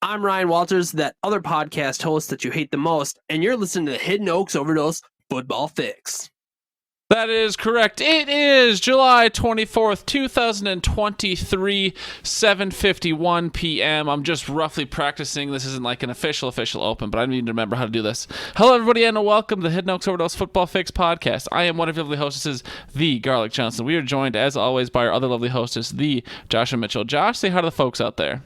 I'm Ryan Walters, that other podcast host that you hate the most, and you're listening to the Hidden Oaks Overdose Football Fix. That is correct. It is July 24th, 2023, 7:51 p.m. I'm just roughly practicing. This isn't like an official open, but I need to remember how to do this. Hello, everybody, and welcome to the Hidden Oaks Overdose Football Fix podcast. I am one of your lovely hostesses, the Garlic Johnson. We are joined, as always, by our other lovely hostess, the Joshua Mitchell. Josh, say hi to the folks out there.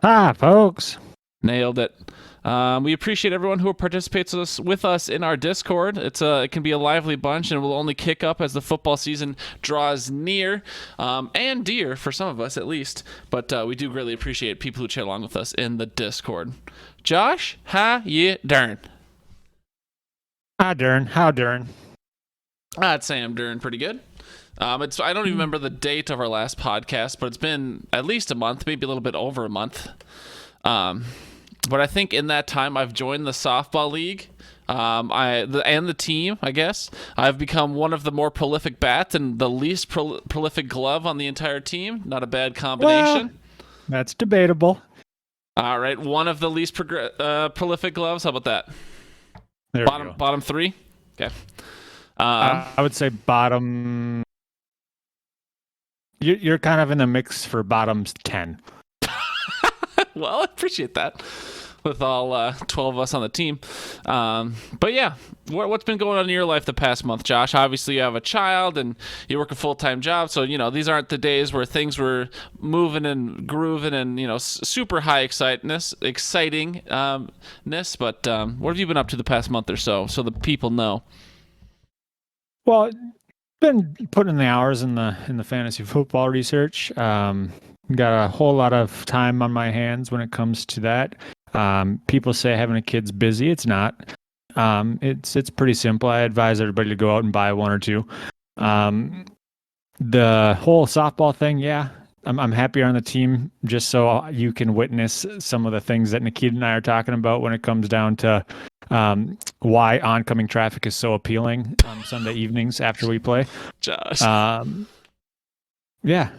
Hi, folks. Nailed it. We appreciate everyone who participates with us in our Discord. It can be a lively bunch, and will only kick up as the football season draws near, and dear for some of us at least. But we do greatly appreciate people who chat along with us in the Discord. Josh, how you doing? How doing? I'd say I'm doing pretty good. I don't even remember the date of our last podcast, but it's been at least a month, maybe a little bit over a month. But I think in that time I've joined the softball league, and the team, I guess. I've become one of the more prolific bats and the least prolific glove on the entire team. Not a bad combination. Well, that's debatable. All right, one of the least prolific gloves. How about that? Bottom three? Okay. I would say bottom... You're kind of in the mix for bottom 10. Well, I appreciate that with all 12 of us on the team. But yeah, what's been going on in your life the past month, Josh? Obviously, you have a child and you work a full-time job. So, these aren't the days where things were moving and grooving and, super high excitingness. But what have you been up to the past month or so the people know? Well, been putting in the hours in the fantasy football research. Got a whole lot of time on my hands when it comes to that. People say having a kid's busy. It's not. It's pretty simple. I advise everybody to go out and buy one or two. The whole softball thing, yeah, I'm happier on the team just so you can witness some of the things that Nikita and I are talking about when it comes down to why oncoming traffic is so appealing on Sunday evenings after we play. Josh. Yeah.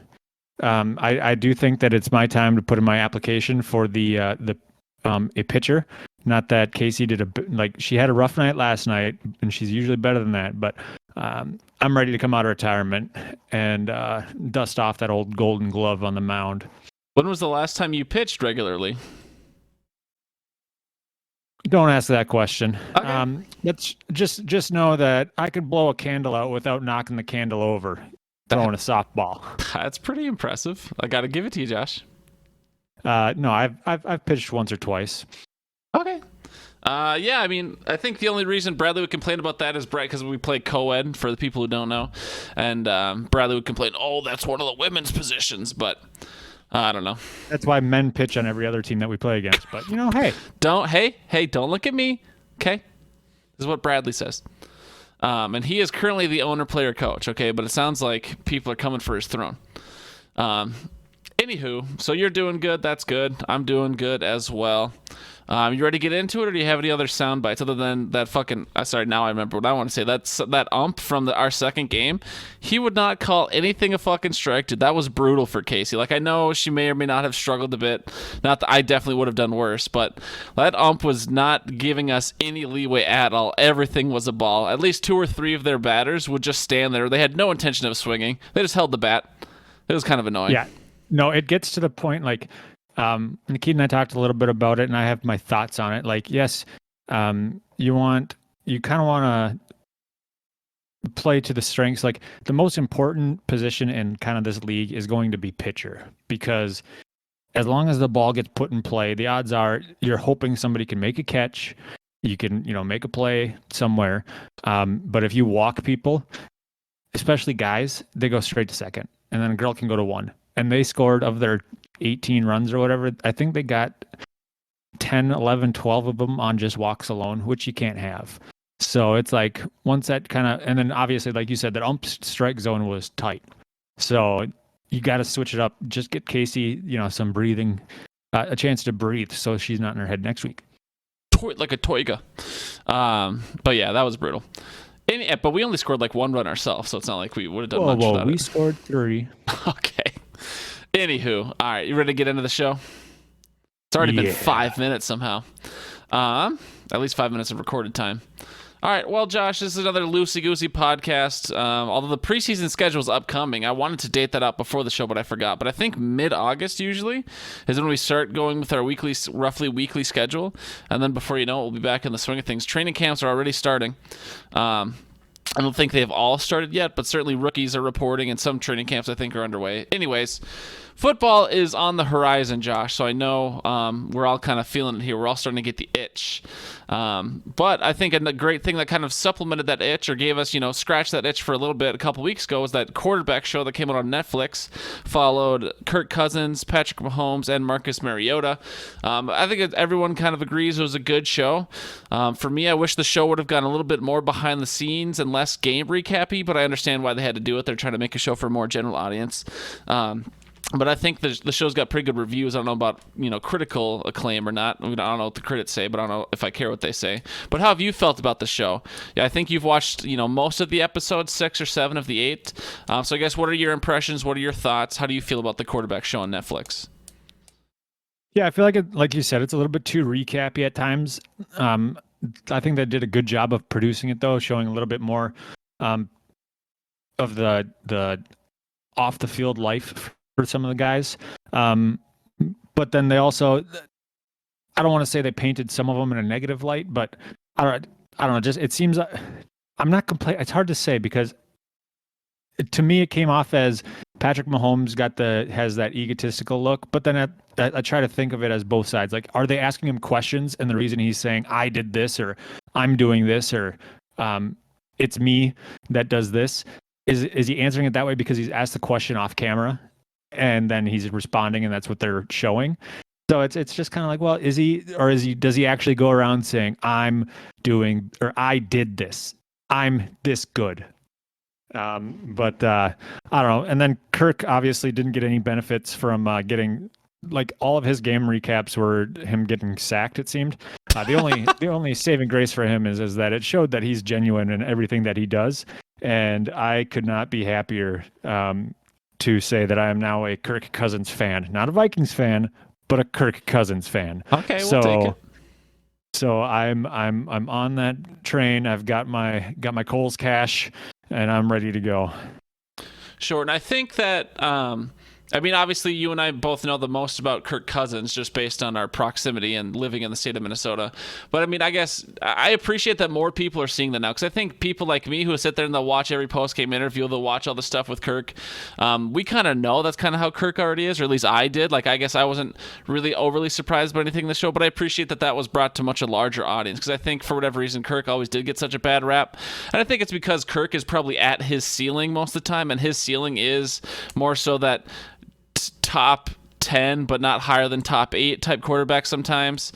I do think that it's my time to put in my application for a pitcher. Not that Casey she had a rough night last night, and she's usually better than that. But I'm ready to come out of retirement and dust off that old golden glove on the mound. When was the last time you pitched regularly? Don't ask that question. Okay. Let's just know that I could blow a candle out without knocking the candle over. Throwing a softball. That's pretty impressive. I got to give it to you, Josh. No, I've pitched once or twice. Okay. Yeah, I mean, I think the only reason Bradley would complain about that is because we play co-ed, for the people who don't know. And Bradley would complain, oh, that's one of the women's positions. But I don't know. That's why men pitch on every other team that we play against. But, hey. Don't look at me. Okay? This is what Bradley says. And he is currently the owner, player, coach, okay? But it sounds like people are coming for his throne. Anywho, so you're doing good. That's good. I'm doing good as well. You ready to get into it, or do you have any other sound bites other than that fucking... sorry, now I remember what I want to say. That ump from our second game, he would not call anything a fucking strike, dude. That was brutal for Casey. Like, I know she may or may not have struggled a bit. Not that I definitely would have done worse, but that ump was not giving us any leeway at all. Everything was a ball. At least 2 or 3 of their batters would just stand there. They had no intention of swinging. They just held the bat. It was kind of annoying. Yeah. No, it gets to the point, Nikita and I talked a little bit about it, and I have my thoughts on it. Like, yes, you kind of want to play to the strengths. Like, the most important position in kind of this league is going to be pitcher, because as long as the ball gets put in play, the odds are you're hoping somebody can make a catch. You can, make a play somewhere. But if you walk people, especially guys, they go straight to second, and then a girl can go to one. And they scored, of their 18 runs or whatever, I think they got 10, 11, 12 of them on just walks alone, which you can't have. So it's like, once that kind of, and then obviously, like you said, that ump strike zone was tight. So you got to switch it up. Just get Casey, some breathing, a chance to breathe so she's not in her head next week. Like a toiga. But yeah, that was brutal. But we only scored like 1 run ourselves, so it's not like we would have done much without it. We scored 3. Okay. Anywho, all right, you ready to get into the show? It's already been 5 minutes somehow. At least 5 minutes of recorded time. All right, well, Josh, this is another loosey-goosey podcast. Although the preseason schedule is upcoming, I wanted to date that out before the show, but I forgot. But I think mid-August usually is when we start going with our roughly weekly schedule. And then before you know it, we'll be back in the swing of things. Training camps are already starting. I don't think they've all started yet, but certainly rookies are reporting, and some training camps I think are underway. Anyways, football is on the horizon, Josh, so I know we're all kind of feeling it here. We're all starting to get the itch. But I think a great thing that kind of supplemented that itch or gave us, scratched that itch for a little bit a couple weeks ago was that quarterback show that came out on Netflix, followed Kirk Cousins, Patrick Mahomes, and Marcus Mariota. I think everyone kind of agrees it was a good show. For me, I wish the show would have gone a little bit more behind the scenes and less game recappy, but I understand why they had to do it. They're trying to make a show for a more general audience. But I think the show's got pretty good reviews. I don't know about, critical acclaim or not. I don't know what the critics say, but I don't know if I care what they say. But how have you felt about the show? Yeah, I think you've watched, most of the episodes, 6 or 7 of the 8. So I guess what are your impressions? What are your thoughts? How do you feel about the quarterback show on Netflix? Yeah, I feel like you said, it's a little bit too recappy at times. I think they did a good job of producing it, though, showing a little bit more of the off the field life for some of the guys. But then they also, I don't want to say they painted some of them in a negative light, but I don't know. Just, it seems I'm not complaining. It's hard to say because to me, it came off as Patrick Mahomes has that egotistical look, but then I try to think of it as both sides. Like, are they asking him questions? And the reason he's saying, I did this, or I'm doing this, or it's me that does this. Is he answering it that way because he's asked the question off camera and then he's responding and that's what they're showing? So it's just kind of like, well, does he actually go around saying I'm doing, or I did this, I'm this good? But I don't know. And then Kirk obviously didn't get any benefits from getting, like, all of his game recaps were him getting sacked, it seemed. The only saving grace for him is that it showed that he's genuine in everything that he does. And I could not be happier to say that I am now a Kirk Cousins fan, not a Vikings fan, but a Kirk Cousins fan. Okay, we'll take it. So I'm on that train. I've got my Kohl's cash, and I'm ready to go. Sure, and I think that obviously you and I both know the most about Kirk Cousins just based on our proximity and living in the state of Minnesota. But I guess I appreciate that more people are seeing that now, because I think people like me who sit there and they'll watch every post-game interview, they'll watch all the stuff with Kirk. We kind of know that's kind of how Kirk already is, or at least I did. Like, I guess I wasn't really overly surprised by anything in the show, but I appreciate that was brought to much a larger audience, because I think for whatever reason Kirk always did get such a bad rap. And I think it's because Kirk is probably at his ceiling most of the time, and his ceiling is more so that top 10 but not higher than top 8 type quarterback sometimes.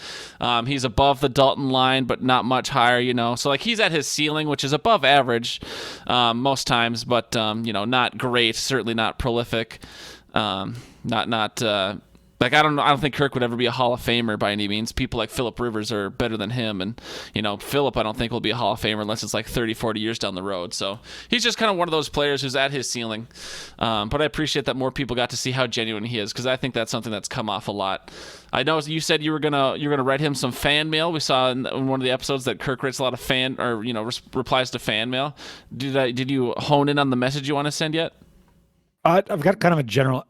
He's above the Dalton line but not much higher, so like he's at his ceiling, which is above average most times, but not great, certainly not prolific, like, I don't think Kirk would ever be a Hall of Famer by any means. People like Phillip Rivers are better than him. And, Phillip, I don't think will be a Hall of Famer unless it's like 30, 40 years down the road. So he's just kind of one of those players who's at his ceiling. But I appreciate that more people got to see how genuine he is, because I think that's something that's come off a lot. I know you said you were gonna write him some fan mail. We saw in one of the episodes that Kirk writes a lot of replies to fan mail. Did you hone in on the message you want to send yet? I've got kind of a general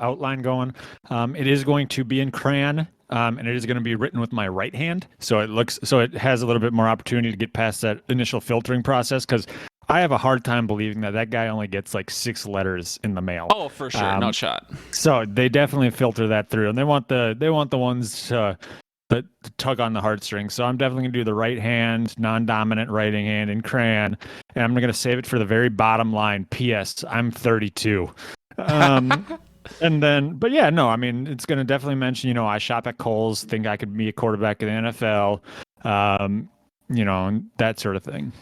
outline going. It is going to be in crayon, and it is going to be written with my right hand. So it has a little bit more opportunity to get past that initial filtering process, because I have a hard time believing that guy only gets like 6 letters in the mail. Oh, for sure. No shot. So they definitely filter that through, and they want the ones that tug on the heartstrings. So I'm definitely going to do the right hand, non-dominant writing hand in crayon, and I'm going to save it for the very bottom line. P.S. I'm 32. And then, but yeah, no, it's going to definitely mention, I shop at Kohl's, think I could be a quarterback in the NFL, that sort of thing.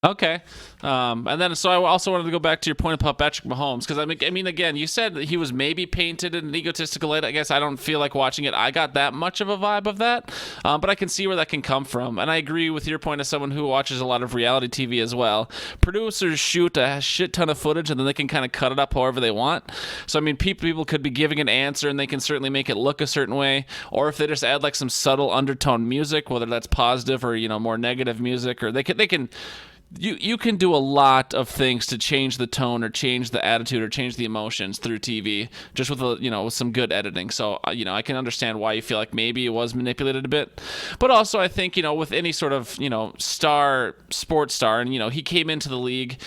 Okay. And then, so I also wanted to go back to your point about Patrick Mahomes, because I mean, again, you said that he was maybe painted in an egotistical light. I guess I don't feel like watching it. I got that much of a vibe of that, but I can see where that can come from. And I agree with your point as someone who watches a lot of reality TV as well. Producers shoot a shit ton of footage, and then they can kind of cut it up however they want. So, I mean, people could be giving an answer, and they can certainly make it look a certain way. Or if they just add like some subtle undertone music, whether that's positive or, more negative music, or they can you can do a lot of things to change the tone or change the attitude or change the emotions through TV just with with some good editing. So I can understand why you feel like maybe it was manipulated a bit, but also I think with any sort of sports star, and he came into the league.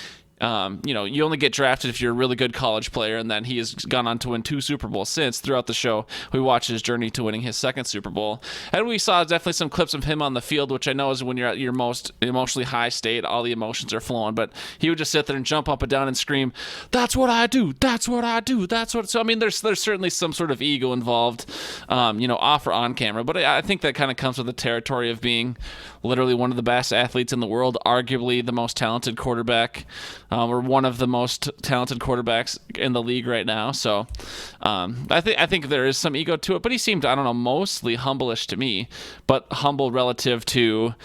You only get drafted if you're a really good college player, and then he has gone on to win 2 Super Bowls since. Throughout the show, we watched his journey to winning his 2nd Super Bowl, and we saw definitely some clips of him on the field, which I know is when you're at your most emotionally high state, all the emotions are flowing, but he would just sit there and jump up and down and scream, "That's what I do! That's what I do! That's what." So I mean, there's certainly some sort of ego involved, off or on camera, but I think that kind of comes with the territory of being literally one of the best athletes in the world, arguably the most talented quarterback. Or one of the most talented quarterbacks in the league right now. So I think there is some ego to it, but he seemed, I don't know, mostly humble-ish to me, but humble relative to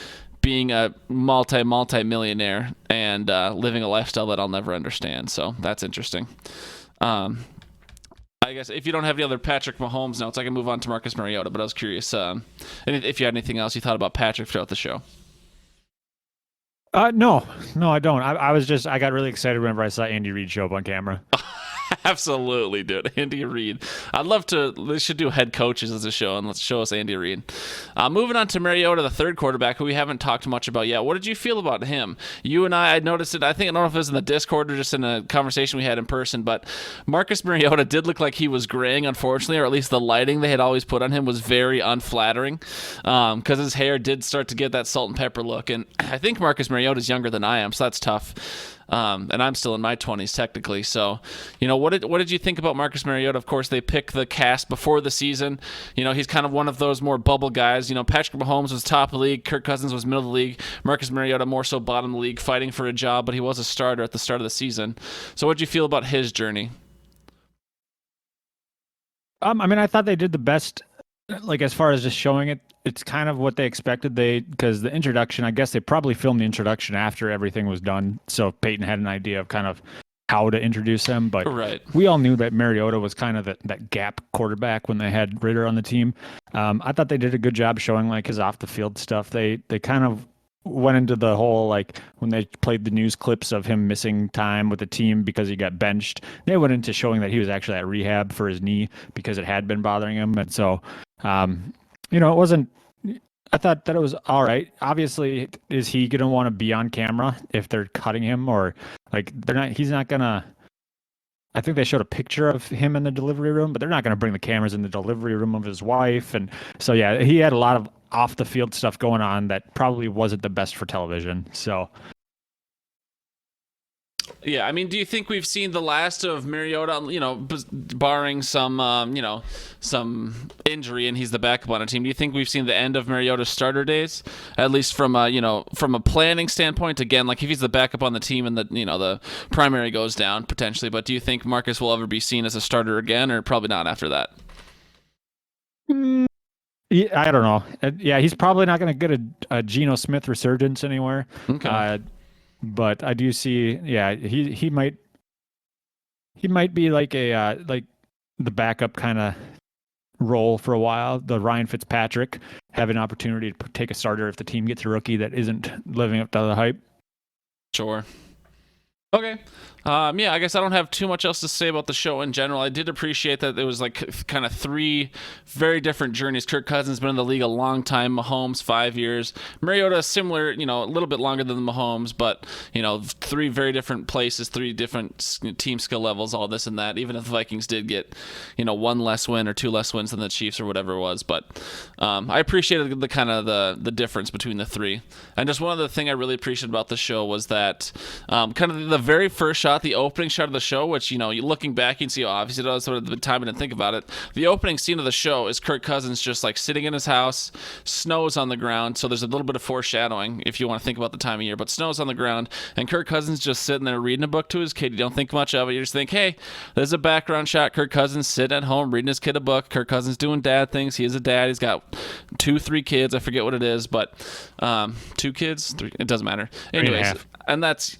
being a multi-millionaire and living a lifestyle that I'll never understand. So that's interesting. I guess if you don't have any other Patrick Mahomes notes, I can move on to Marcus Mariota, but I was curious if you had anything else you thought about Patrick throughout the show. No, I don't. I got really excited whenever I saw Andy Reid show up on camera. Absolutely, dude. Andy Reid. I'd love to. They should do head coaches as a show, and let's show us Andy Reid. Moving on to Mariota, the 3rd quarterback, who we haven't talked much about yet. What did you feel about him? You and I noticed it. I don't know if it was in the Discord or just in a conversation we had in person, but Marcus Mariota did look like he was graying, unfortunately, or at least the lighting they had always put on him was very unflattering, because his hair did start to get that salt and pepper look. And I think Marcus Mariota is younger than I am, so that's tough. And I'm still in my 20s technically. So, what did you think about Marcus Mariota? Of course, they picked the cast before the season. He's kind of one of those more bubble guys. Patrick Mahomes was top of the league. Kirk Cousins was middle of the league. Marcus Mariota more so bottom of the league, fighting for a job, but he was a starter at the start of the season. So what did you feel about his journey? I thought they did the best, like as far as just showing it. It's kind of what they expected. Because the introduction, I guess they probably filmed the introduction after everything was done, so Peyton had an idea of kind of how to introduce him. But right. We all knew that Mariota was kind of that gap quarterback when they had Ritter on the team. I thought they did a good job showing like his off the field stuff. They kind of went into the whole, like when they played the news clips of him missing time with the team because he got benched, they went into showing that he was actually at rehab for his knee because it had been bothering him. And so it wasn't, I thought that it was all right. Obviously, is he going to want to be on camera if they're cutting him, or like he's not going to, I think they showed a picture of him in the delivery room, but they're not going to bring the cameras in the delivery room of his wife. And so, yeah, he had a lot of off the field stuff going on that probably wasn't the best for television. So, yeah, I mean, do you think we've seen the last of Mariota, barring some, some injury and he's the backup on a team? Do you think we've seen the end of Mariota's starter days, at least from from a planning standpoint? Again, like if he's the backup on the team and the primary goes down potentially, but do you think Marcus will ever be seen as a starter again, or probably not after that? Yeah, I don't know. Yeah, he's probably not going to get a Geno Smith resurgence anywhere. Okay. But I do see, yeah, he might be like like the backup kind of role for a while. The Ryan Fitzpatrick have an opportunity to take a starter if the team gets a rookie that isn't living up to the hype. Sure. Okay. Yeah, I guess I don't have too much else to say about the show in general. I did appreciate that it was like kind of 3 very different journeys. Kirk Cousins been in the league a long time. Mahomes 5 years. Mariota similar, a little bit longer than Mahomes, but 3 very different places, 3 different team skill levels, all this and that. Even if the Vikings did get 1 less win or 2 less wins than the Chiefs or whatever it was, but I appreciated the kind of the difference between the 3. And just one other thing I really appreciated about the show was that kind of the very first shot thought the opening shot of the show, which, you looking back, you can see, obviously, that was sort of the time I didn't think about it. The opening scene of the show is Kirk Cousins just like sitting in his house, snow's on the ground, so there's a little bit of foreshadowing if you want to think about the time of year, but snow's on the ground, and Kirk Cousins just sitting there reading a book to his kid. You don't think much of it. You just think, hey, there's a background shot. Kirk Cousins sitting at home reading his kid a book. Kirk Cousins doing dad things. He is a dad. He's got 3 kids. I forget what it is, but 2 kids, 3. It doesn't matter. Anyways, and that's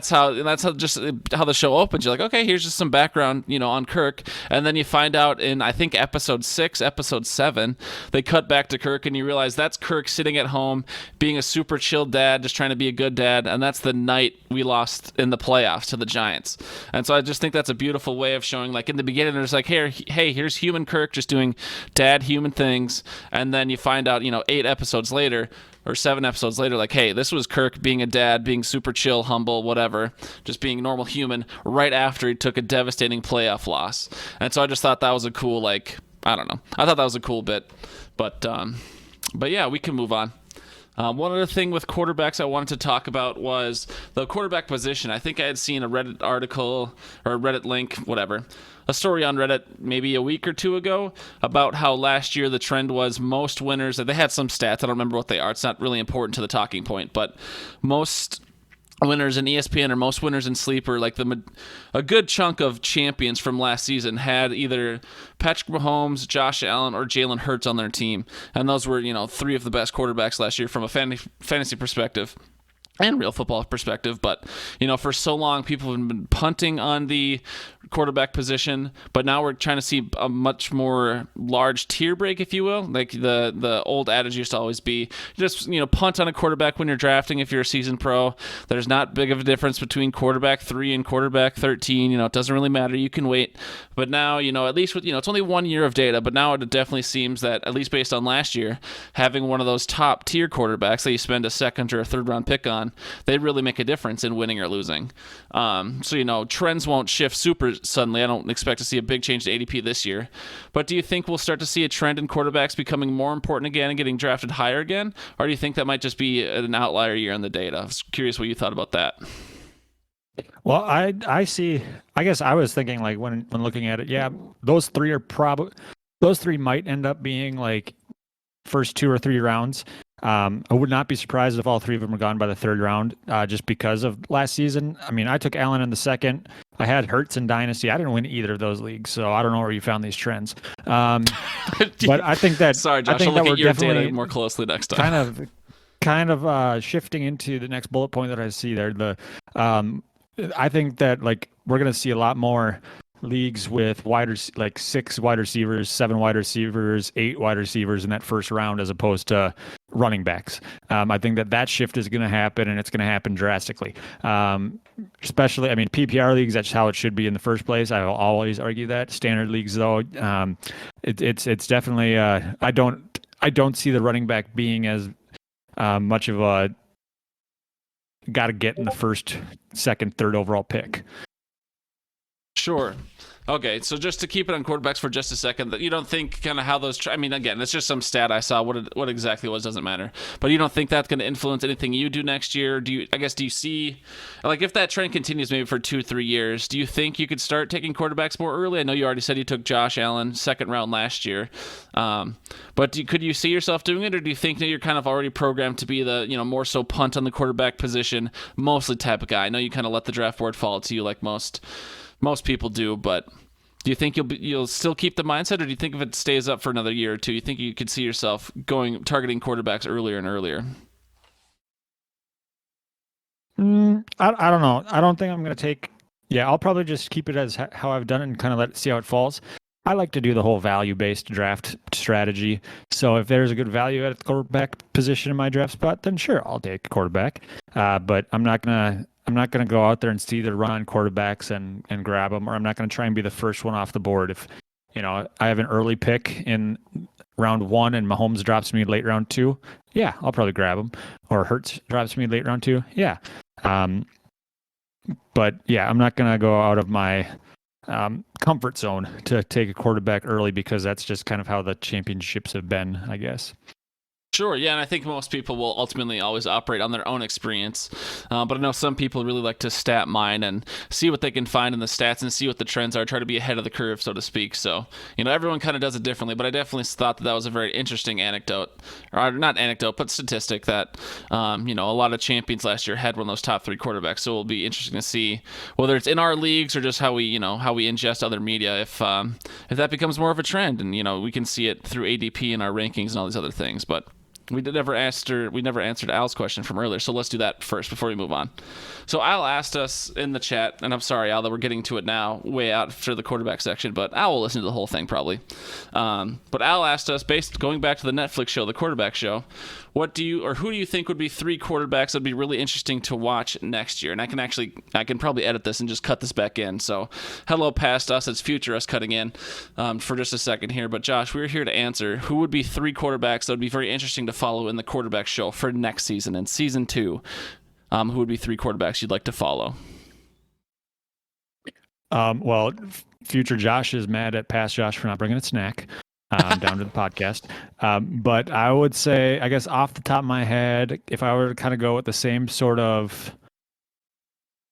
how the show opens. You're like, okay, here's just some background, on Kirk, and then you find out in, I think, episode 6, episode 7, they cut back to Kirk, and you realize that's Kirk sitting at home being a super chill dad, just trying to be a good dad, and that's the night we lost in the playoffs to the Giants. And so I just think that's a beautiful way of showing, like, in the beginning, there's like, hey, here's human Kirk just doing dad human things, and then you find out, 8 episodes later, or 7 episodes later, like, hey, this was Kirk being a dad, being super chill, humble, whatever, just being a normal human right after he took a devastating playoff loss. And so I just thought that was a cool, like, I don't know. I thought that was a cool bit. But yeah, we can move on. One other thing with quarterbacks I wanted to talk about was the quarterback position. I think I had seen a Reddit article or a Reddit link, whatever, a story on Reddit maybe a week or 2 ago about how last year the trend was most winners. They had some stats. I don't remember what they are. It's not really important to the talking point, but most winners in ESPN or most winners in Sleeper, like a good chunk of champions from last season had either Patrick Mahomes, Josh Allen, or Jalen Hurts on their team. And those were, 3 of the best quarterbacks last year from a fantasy perspective and real football perspective. But, for so long, people have been punting on the quarterback position, but now we're trying to see a much more large tier break, if you will. Like the old adage used to always be, just, punt on a quarterback when you're drafting if you're a seasoned pro. There's not big of a difference between quarterback 3 and quarterback 13. It doesn't really matter. You can wait. But now, at least with, it's only 1 year of data, but now it definitely seems that, at least based on last year, having one of those top tier quarterbacks that you spend a second or a third round pick on, they really make a difference in winning or losing. So, trends won't shift super suddenly. I don't expect to see a big change to ADP this year. But do you think we'll start to see a trend in quarterbacks becoming more important again and getting drafted higher again? Or do you think that might just be an outlier year in the data? I was curious what you thought about that. Well, I see. I guess I was thinking, like, when looking at it, yeah, those 3 might end up being like first 2 or 3 rounds. I would not be surprised if all 3 of them were gone by the 3rd round, just because of last season. I mean, I took Allen in the 2nd. I had Hurts in Dynasty. I didn't win either of those leagues, so I don't know where you found these trends. But I think that sorry, Josh, I think I'll that look we're at your definitely data more closely next time. Kind of shifting into the next bullet point that I see there. I think that, like, we're going to see a lot more leagues with 6 wide receivers, 7 wide receivers, 8 wide receivers in that first round, as opposed to running backs. I think that shift is going to happen, and it's going to happen drastically. Especially, I mean, PPR leagues, that's how it should be in the first place. I will always argue that. Standard leagues, though, it's definitely. I don't see the running back being as much of a got to get in the first, second, third overall pick. Sure. Okay, so just to keep it on quarterbacks for just a second, that you don't think kind of how those... I mean, again, it's just some stat I saw. What exactly it was doesn't matter. But you don't think that's going to influence anything you do next year? Do you see... Like, if that trend continues maybe for 2-3 years, do you think you could start taking quarterbacks more early? I know you already said you took Josh Allen 2nd round last year. But could you see yourself doing it, or do you think that you're kind of already programmed to be the, more so punt on the quarterback position, mostly type of guy? I know you kind of let the draft board fall to you like most people do, but do you think you'll still keep the mindset, or do you think if it stays up for another year or 2, you think you could see yourself targeting quarterbacks earlier and earlier? I don't know. I don't think I'm going to take... Yeah, I'll probably just keep it as how I've done it and kind of see how it falls. I like to do the whole value-based draft strategy. So if there's a good value at the quarterback position in my draft spot, then sure, I'll take a quarterback. But I'm not gonna go out there and see the run on quarterbacks and grab them, or I'm not gonna try and be the first one off the board. If I have an early pick in round 1 and Mahomes drops me late round 2, yeah, I'll probably grab him. Or Hurts drops me late round 2, yeah. But yeah, I'm not gonna go out of my comfort zone to take a quarterback early, because that's just kind of how the championships have been, I guess. Sure, yeah, and I think most people will ultimately always operate on their own experience. But I know some people really like to stat mine and see what they can find in the stats and see what the trends are, try to be ahead of the curve, so to speak. So, everyone kind of does it differently, but I definitely thought that was a very interesting anecdote, or not anecdote, but statistic that, a lot of champions last year had one of those top 3 quarterbacks. So it'll be interesting to see whether it's in our leagues or just how we ingest other media, if that becomes more of a trend, and, we can see it through ADP and our rankings and all these other things, but. We never answered Al's question from earlier, so let's do that first before we move on. So Al asked us in the chat, and I'm sorry, Al, that we're getting to it now, way out for the quarterback section, but Al will listen to the whole thing probably. But Al asked us, going back to the Netflix show, the quarterback show, who do you think would be 3 quarterbacks that'd be really interesting to watch next year? And I can probably edit this and just cut this back in. So hello past us, it's future us cutting in for just a second here. But Josh, we're here to answer who would be 3 quarterbacks that would be very interesting to follow in the quarterback show for next season, in season 2. Who would be 3 quarterbacks you'd like to follow? Well, future Josh is mad at past Josh for not bringing a snack down to the podcast. But I would say, I guess off the top of my head, if I were to kind of go with the same sort of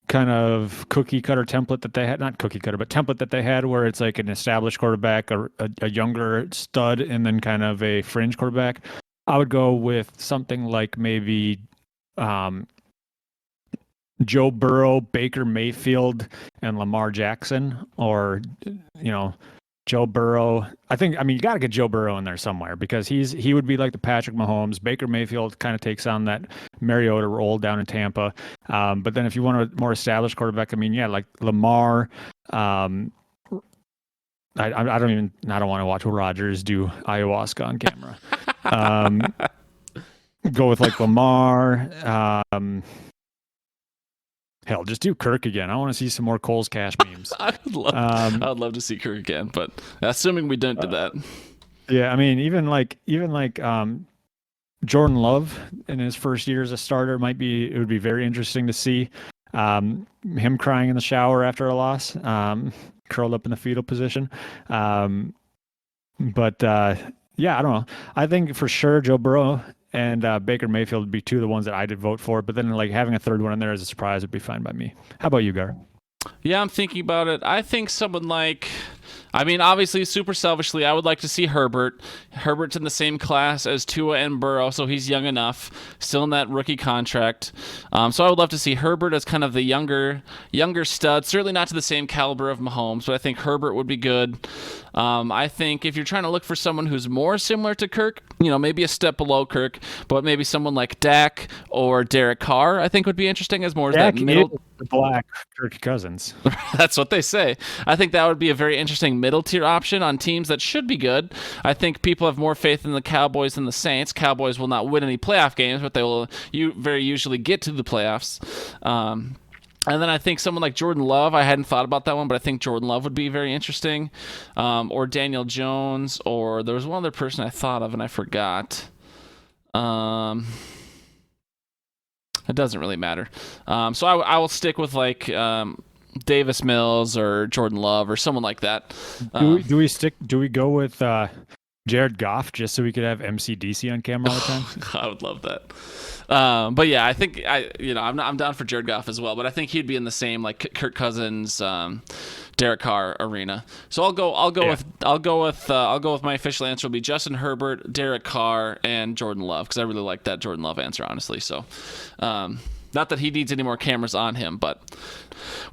cookie cutter template that they had, not cookie cutter, but template that they had, where it's like an established quarterback, a younger stud, and then kind of a fringe quarterback, I would go with something like maybe Joe Burrow, Baker Mayfield, and Lamar Jackson, or, Joe Burrow. You got to get Joe Burrow in there somewhere, because he would be like the Patrick Mahomes. Baker Mayfield kind of takes on that Mariota role down in Tampa. But then if you want a more established quarterback, like Lamar. I don't want to watch Rodgers do ayahuasca on camera. Go with like Lamar. Hell, just do Kirk again. I want to see some more Cole's Cash memes. I'd love to see Kirk again, but assuming we don't do that. Yeah, even like Jordan Love in his first year as a starter it would be very interesting to see him crying in the shower after a loss, curled up in the fetal position. But I don't know. I think for sure Joe Burrow and Baker Mayfield would be 2 of the ones that I did vote for, but then like having a third one in there as a surprise would be fine by me. How about you, Gar? Yeah, I'm thinking about it. I think someone like, obviously, super selfishly, I would like to see Herbert. Herbert's in the same class as Tua and Burrow, so he's young enough, still in that rookie contract. So I would love to see Herbert as kind of the younger stud, certainly not to the same caliber of Mahomes, but I think Herbert would be good. I think if you're trying to look for someone who's more similar to Kirk, maybe a step below Kirk, but maybe someone like Dak or Derek Carr, I think would be interesting as more as that middle. Black Kirk Cousins. That's what they say. I think that would be a very interesting middle tier option on teams that should be good. I think people have more faith in the Cowboys than the Saints. Cowboys will not win any playoff games, but they will very usually get to the playoffs. And then I think someone like Jordan Love, I hadn't thought about that one, but I think Jordan Love would be very interesting. Or Daniel Jones, or there was one other person I thought of and I forgot. It doesn't really matter. So I will stick with like Davis Mills or Jordan Love or someone like that. Do we go with Jared Goff just so we could have MCDC on camera all the time? I would love that. But yeah, I think I'm down for Jared Goff as well, but I think he'd be in the same like Kirk Cousins, Derek Carr arena. So I'll go with my official answer will be Justin Herbert, Derek Carr, and Jordan Love, because I really like that Jordan Love answer, honestly. So not that he needs any more cameras on him, but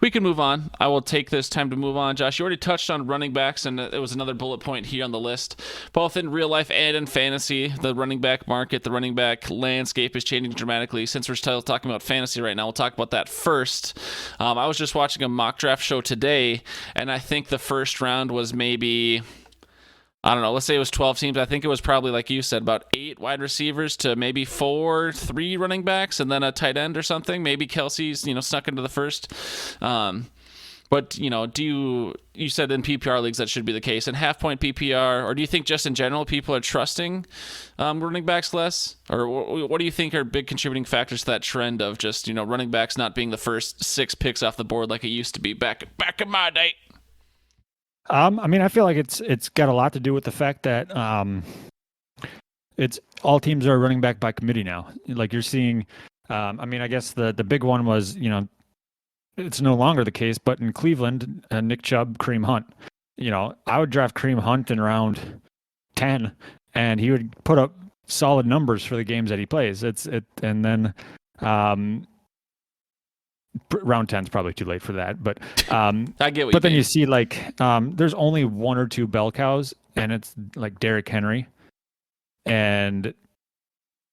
we can move on. I will take this time to move on. Josh, you already touched on running backs, and it was another bullet point here on the list. Both in real life and in fantasy, the running back market, the running back landscape is changing dramatically. Since we're still talking about fantasy right now, we'll talk about that first. I was just watching a mock draft show today, and I think the first round was maybe, I don't know, let's say it was 12 teams. I think it was probably, like you said, about 8 wide receivers to maybe 3 running backs, and then a tight end or something. Maybe Kelsey's, snuck into the first. But, you said in PPR leagues that should be the case. In half-point PPR, or do you think just in general people are trusting running backs less? Or what do you think are big contributing factors to that trend of just, running backs not being the first 6 picks off the board like it used to be back in my day? I feel like it's got a lot to do with the fact that it's all teams are running back by committee now. Like you're seeing, I mean, I guess the big one was, it's no longer the case, but in Cleveland, Nick Chubb, Kareem Hunt. I would draft Kareem Hunt in round 10, and he would put up solid numbers for the games that he plays. And then round 10 is probably too late for that, but I get what but then mean. you see like there's only one or two bell cows, and it's like Derrick Henry, and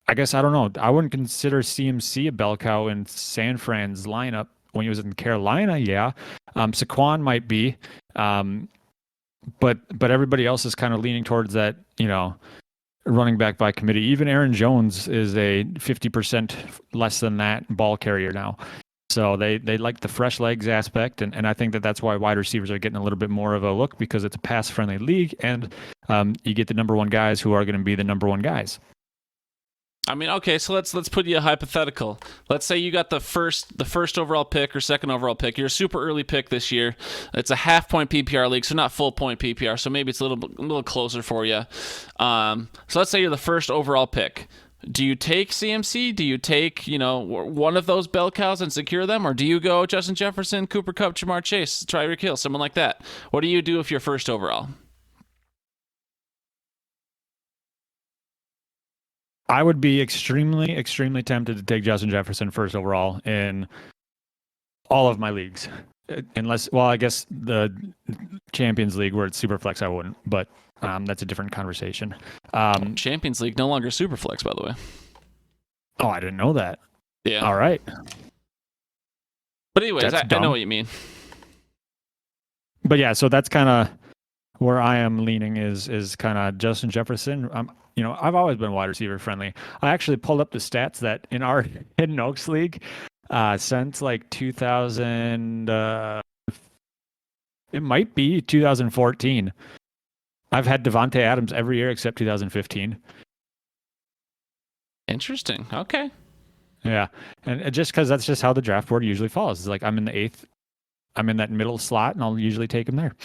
I guess I don't know. I wouldn't consider CMC a bell cow in San Fran's lineup when he was in Carolina. Yeah, Saquon might be, but everybody else is kind of leaning towards that. Running back by committee. Even Aaron Jones is a 50% less than that ball carrier now. So they like the fresh legs aspect, and I think that's why wide receivers are getting a little bit more of a look, because it's a pass-friendly league, and you get the number one guys who are going to be the number one guys. I mean, okay, so let's put you a hypothetical. Let's say you got the first overall pick or second overall pick. You're a super early pick this year. It's a half-point PPR league, so not full-point PPR, so maybe it's a little closer for you. So let's say you're the first overall pick. Do you take CMC? Do you take, one of those bell cows and secure them? Or do you go Justin Jefferson, Cooper Kupp, Jamar Chase, Tyreek Hill, someone like that? What do you do if you're first overall? I would be extremely, extremely tempted to take Justin Jefferson first overall in all of my leagues. Unless, well, I guess the Champions League where it's Superflex, I wouldn't. But that's a different conversation. Champions League, no longer Superflex, by the way. Oh, I didn't know that. Yeah. All right. But anyways, I know what you mean. But yeah, so that's kind of where I am leaning is kind of Justin Jefferson. I've always been wide receiver friendly. I actually pulled up the stats that in our Hidden Oaks League, since like 2000, it might be 2014. I've had Devontae Adams every year except 2015. Interesting. Okay. Yeah, and just because that's just how the draft board usually falls. It's like I'm in the 8th, I'm in that middle slot, and I'll usually take him there.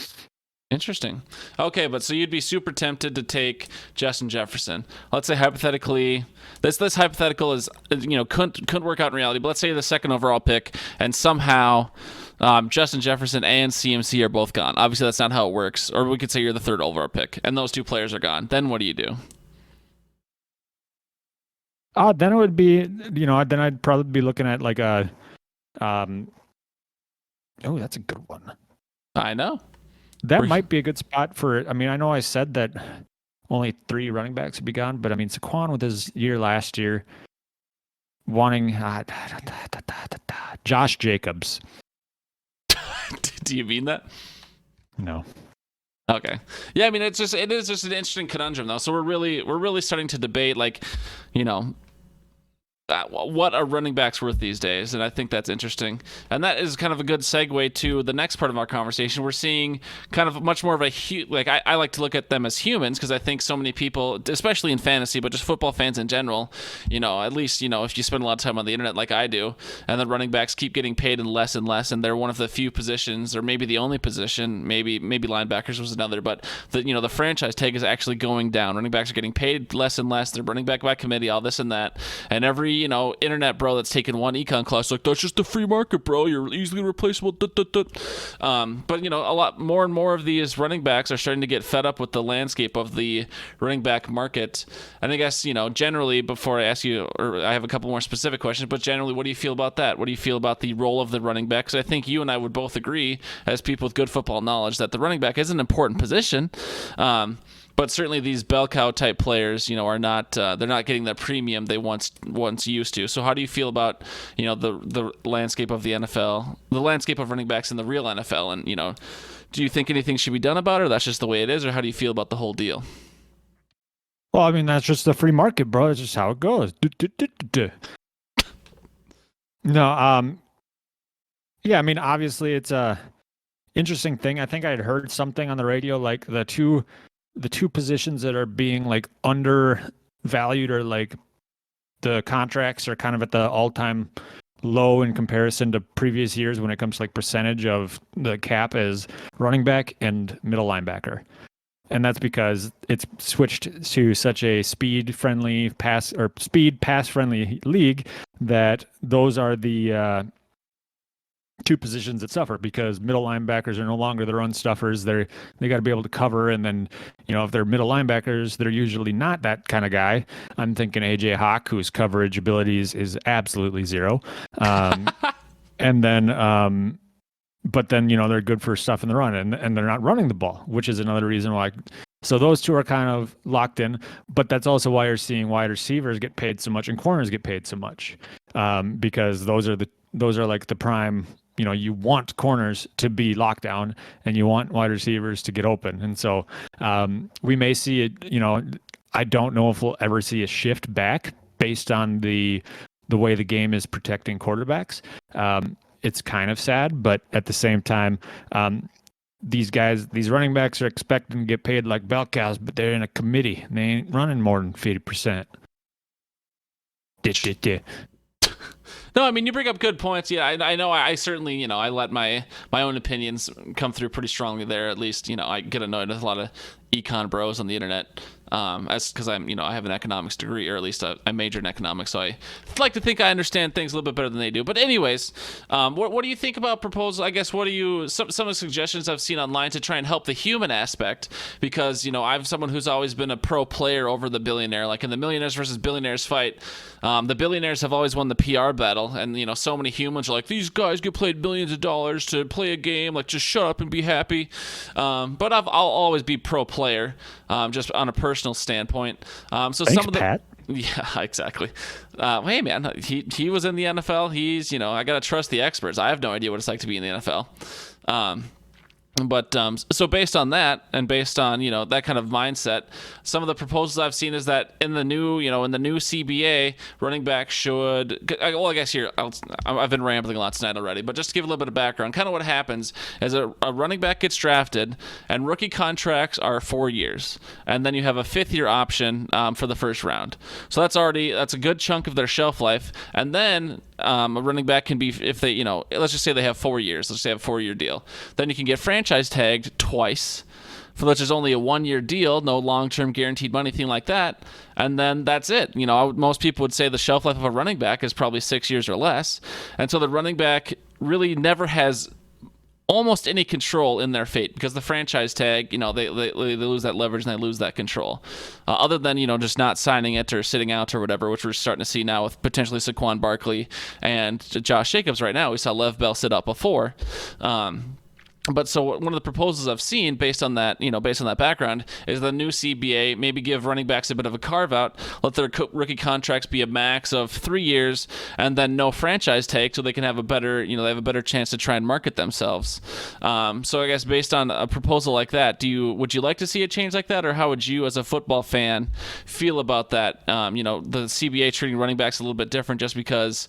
Interesting. Okay, but so you'd be super tempted to take Justin Jefferson. Let's say hypothetically, this hypothetical is couldn't work out in reality. But let's say you're the second overall pick, and somehow Justin Jefferson and CMC are both gone. Obviously, that's not how it works. Or we could say you're the third overall pick, and those two players are gone. Then what do you do? Then it would be, then I'd probably be looking at like a, oh, that's a good one. I know. That might be a good spot for, I know I said that only 3 running backs would be gone, but Saquon with his year last year, wanting Josh Jacobs. Do you mean that? No. Okay. Yeah, it is just an interesting conundrum though. So we're really starting to debate what are running backs worth these days, and I think that's interesting. And that is kind of a good segue to the next part of our conversation. We're seeing kind of much more of I like to look at them as humans, because I think so many people, especially in fantasy, but just football fans in general, at least if you spend a lot of time on the internet like I do, and the running backs keep getting paid and less, and they're one of the few positions, or maybe the only position, maybe linebackers was another, but the franchise tag is actually going down. Running backs are getting paid less and less. They're running back by committee, all this and that, and every internet bro that's taken one econ class like, that's just the free market, bro, you're easily replaceable. But a lot more and more of these running backs are starting to get fed up with the landscape of the running back market. And I guess generally, before I ask you, or I have a couple more specific questions, but generally, what do you feel about that? What do you feel about the role of the running back? Because I think you and I would both agree, as people with good football knowledge, that the running back is an important position. But certainly these bell cow type players, are not they're not getting the premium they once used to. So how do you feel about the landscape of the NFL, the landscape of running backs in the real NFL, and do you think anything should be done about it, or that's just the way it is, or how do you feel about the whole deal? Well, that's just the free market, bro. It's just how it goes. No, yeah, obviously it's a interesting thing. I think I had heard something on the radio like the two positions that are being like undervalued, or like the contracts are kind of at the all-time low in comparison to previous years when it comes to like percentage of the cap, is running back and middle linebacker. And that's because it's switched to such a speed pass friendly league that those are the two positions that suffer, because middle linebackers are no longer the run stuffers. They got to be able to cover, and then if they're middle linebackers, they're usually not that kind of guy. I'm thinking AJ Hawk, whose coverage abilities is absolutely zero, and then but then they're good for stuff in the run, and they're not running the ball, which is another reason why. So those two are kind of locked in, but that's also why you're seeing wide receivers get paid so much and corners get paid so much, because those are like the prime. You want corners to be locked down, and you want wide receivers to get open. And so we may see it. I don't know if we'll ever see a shift back based on the way the game is protecting quarterbacks. It's kind of sad, but at the same time, these running backs are expecting to get paid like bell cows, but they're in a committee and they ain't running more than 50%. No, I mean, you bring up good points. Yeah, I know. I certainly, I let my own opinions come through pretty strongly there. At least, I get annoyed with a lot of econ bros on the internet, as because I have an economics degree, or at least I majored in economics, so I like to think I understand things a little bit better than they do. But anyways, what do you think about proposals? I guess some of the suggestions I've seen online to try and help the human aspect, because I'm someone who's always been a pro player over the billionaire. Like in the millionaires versus billionaires fight, the billionaires have always won the PR battle, and so many humans are like, these guys get paid millions of dollars to play a game, like just shut up and be happy. But I'll always be pro player, just on a personal standpoint. So Thanks, some of the Pat. Yeah, exactly. Hey man, he was in the NFL. He's I gotta trust the experts. I have no idea what it's like to be in the NFL. But so based on that, and based on that kind of mindset, some of the proposals I've seen is that in the new CBA, running back should. Well, I guess here I've been rambling a lot tonight already, but just to give a little bit of background, kind of what happens is a running back gets drafted, and rookie contracts are 4 years, and then you have a 5th-year option for the first round. So that's a good chunk of their shelf life, and then a running back can be, if they let's just say they have 4 years, let's say they have a 4-year deal, then you can get franchise tagged twice, for which is only a 1-year deal, no long-term guaranteed money, anything like that, and then that's it. Most people would say the shelf life of a running back is probably 6 years or less, and so the running back really never has almost any control in their fate, because the franchise tag, they lose that leverage and they lose that control. Other than, just not signing it or sitting out or whatever, which we're starting to see now with potentially Saquon Barkley and Josh Jacobs right now. We saw Lev Bell sit out before. But so one of the proposals I've seen based on that background is the new CBA maybe give running backs a bit of a carve out, let their rookie contracts be a max of 3 years, and then no franchise tag, so they can have a better, they have a better chance to try and market themselves. So I guess based on a proposal like that, would you like to see a change like that, or how would you as a football fan feel about that? The CBA treating running backs a little bit different, just because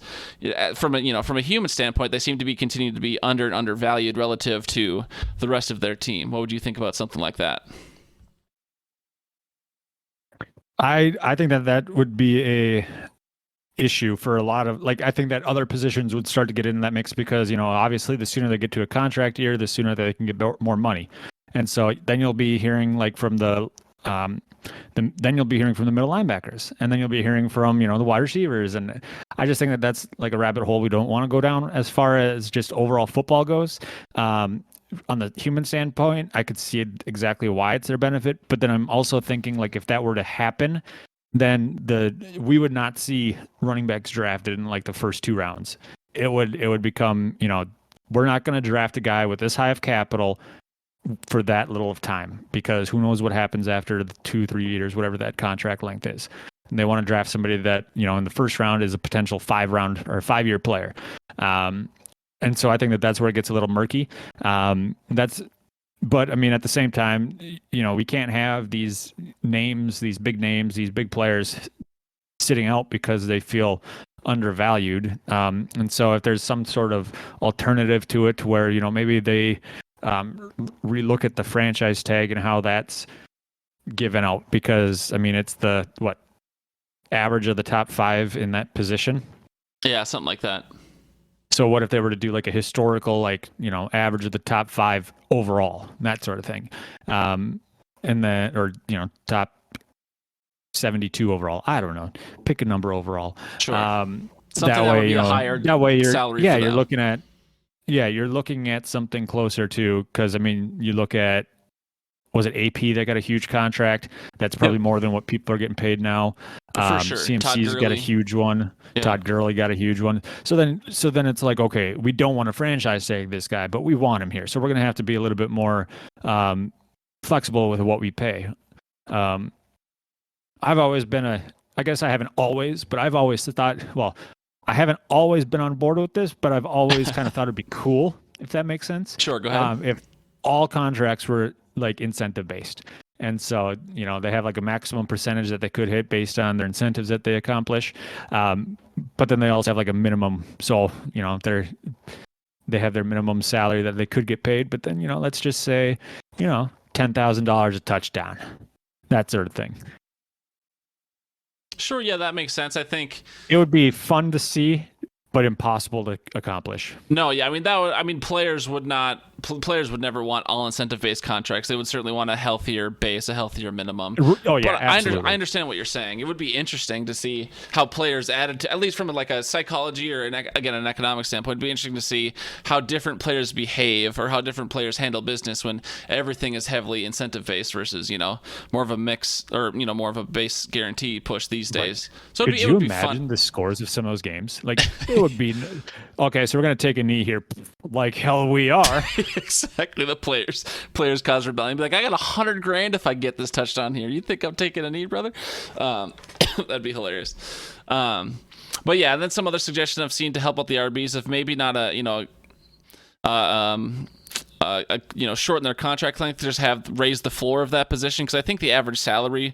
from a human standpoint, they seem to be continuing to be undervalued relative to the rest of their team. What would you think about something like that? I think that would be a issue for a lot of, I think that other positions would start to get in that mix, because obviously the sooner they get to a contract year, the sooner they can get more money. And so then you'll be hearing from then you'll be hearing from the middle linebackers, and then you'll be hearing from the wide receivers. And I just think that that's like a rabbit hole we don't want to go down as far as just overall football goes. On the human standpoint, I could see exactly why it's their benefit, but then I'm also thinking, if that were to happen, then we would not see running backs drafted in the first 2 rounds. It would become, we're not going to draft a guy with this high of capital for that little of time, because who knows what happens after the 2-3 years, whatever that contract length is. And they want to draft somebody that in the first round is a potential 5-year player. And so I think that's where it gets a little murky. But I mean, at the same time, we can't have these big names, these big players sitting out because they feel undervalued. And so if there's some sort of alternative to it, to where, maybe they relook at the franchise tag and how that's given out, because I mean, it's the average of the top 5 in that position. Yeah, something like that. So what if they were to do a historical, average of the top 5 overall, that sort of thing? and then, or top 72 overall. I don't know. Pick a number overall. Sure. Something that way, would be a higher that way you're salary. Yeah, for you're them. looking at something closer to, because I mean, you look at, was it AP that got a huge contract? That's probably more than what people are getting paid now. For sure. CMC's got a huge one. Yeah. Todd Gurley got a huge one. So then it's like, okay, we don't want to franchise tag this guy, but we want him here. So we're going to have to be a little bit more flexible with what we pay. I've always been I guess I haven't always, but I've always thought, well, I haven't always been on board with this, but I've always kind of thought it'd be cool, if that makes sense. Sure, go ahead. If all contracts were like incentive based. And so, they have like a maximum percentage that they could hit based on their incentives that they accomplish. But then they also have like a minimum. So, they have their minimum salary that they could get paid. But then, let's just say, $10,000 a touchdown, that sort of thing. Sure, yeah, that makes sense. I think it would be fun to see, but impossible to accomplish. No, yeah, I mean players would never want all incentive-based contracts. They would certainly want a healthier base, a healthier minimum. Oh yeah, but absolutely. I understand what you're saying. It would be interesting to see how players added to, at least from like a psychology or an economic standpoint, it'd be interesting to see how different players behave or how different players handle business when everything is heavily incentive-based versus, more of a mix or, more of a base guarantee push these days. Right. So Could you be imagine fun. The scores of some of those games? Like, it would be, okay, so we're going to take a knee here. Like hell we are. Exactly. The players cause rebellion. Be like, I got $100,000 if I get this touchdown here. You think I'm taking a knee, brother? That'd be hilarious. But yeah, and then some other suggestions I've seen to help out the RBs, if maybe not shorten their contract length, just have raised the floor of that position, because I think the average salary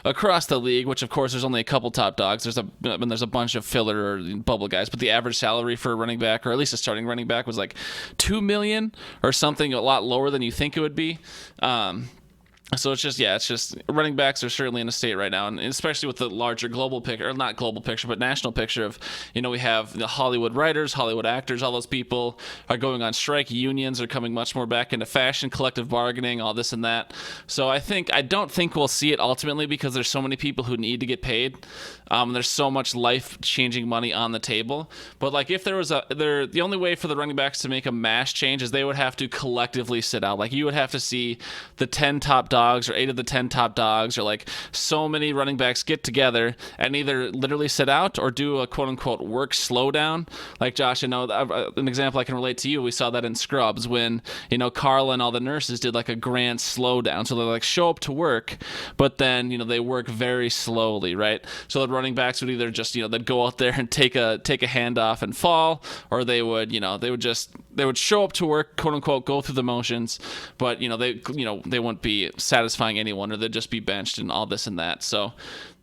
across the league, which of course there's only a couple top dogs, there's a bunch of filler or bubble guys, but the average salary for a running back, or at least a starting running back, was like $2 million or something, a lot lower than you think it would be. So it's just running backs are certainly in a state right now, and especially with the larger global picture, or not global picture, but national picture of, we have the Hollywood writers, Hollywood actors, all those people are going on strike. Unions are coming much more back into fashion, collective bargaining, all this and that. So I don't think we'll see it ultimately, because there's so many people who need to get paid. There's so much life-changing money on the table. But like, if there was the only way for the running backs to make a mass change is they would have to collectively sit out. Like, you would have to see the 10 top dogs or 8 of the 10 top dogs, or like so many running backs get together and either literally sit out or do a quote-unquote work slowdown. Like, Josh, an example I can relate to you, we saw that in Scrubs when, Carla and all the nurses did like a grand slowdown. So they like show up to work, but then, they work very slowly, right? So the running backs would either just, they'd go out there and take a handoff and fall, or they would show up to work, quote-unquote, go through the motions, but, they wouldn't be satisfying anyone, or they'd just be benched and all this and that. So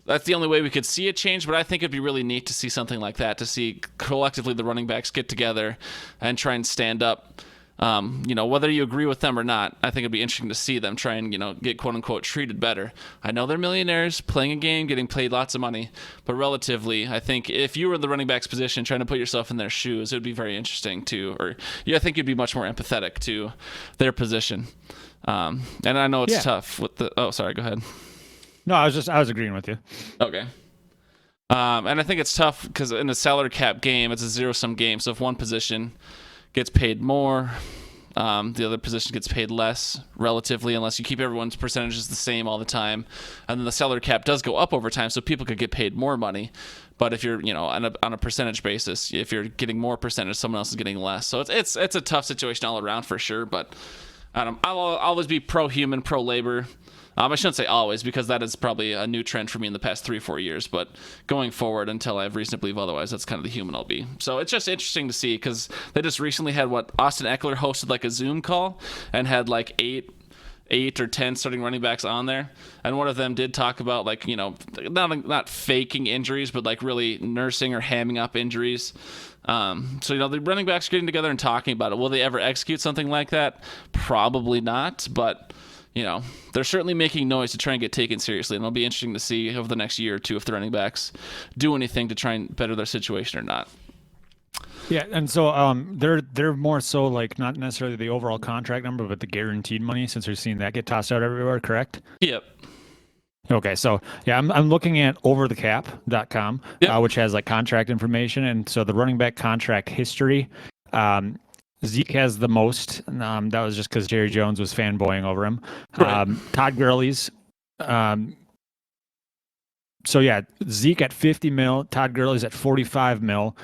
that's the only way we could see it change, but I think it'd be really neat to see something like that, to see collectively the running backs get together and try and stand up. Whether you agree with them or not, I think it'd be interesting to see them try and, get quote-unquote treated better. I know they're millionaires playing a game, getting paid lots of money, but relatively, I think if you were in the running back's position trying to put yourself in their shoes, it would be very interesting I think you'd be much more empathetic to their position. And I know it's tough with sorry, go ahead. No, I was agreeing with you. Okay. And I think it's tough because in a salary cap game, it's a zero-sum game. So if one position gets paid more, the other position gets paid less relatively, unless you keep everyone's percentages the same all the time. And then the salary cap does go up over time, so people could get paid more money. But if you're, on a percentage basis, if you're getting more percentage, someone else is getting less. So it's a tough situation all around for sure. But I'll always be pro-human, pro-labor. I shouldn't say always, because that is probably a new trend for me in the past 3-4 years. But going forward, until I have reason to believe otherwise, that's kind of the human I'll be. So it's just interesting to see, because they just recently had Austin Eckler hosted like a Zoom call and had like eight or 10 starting running backs on there, and one of them did talk about like, not faking injuries, but like really nursing or hamming up injuries. So the running backs are getting together and talking about it. Will they ever execute something like that? Probably not, but they're certainly making noise to try and get taken seriously, and it'll be interesting to see over the next year or two if the running backs do anything to try and better their situation or not. Yeah, and so they're more so like not necessarily the overall contract number, but the guaranteed money, since we're seeing that get tossed out everywhere, correct? Yep. Okay, so yeah, I'm looking at overthecap.com, Yep. which has like contract information, and so the running back contract history. Zeke has the most. That was just because Jerry Jones was fanboying over him. Right. Todd Gurley's. So yeah, Zeke at 50 mil, Todd Gurley's at 45 mil,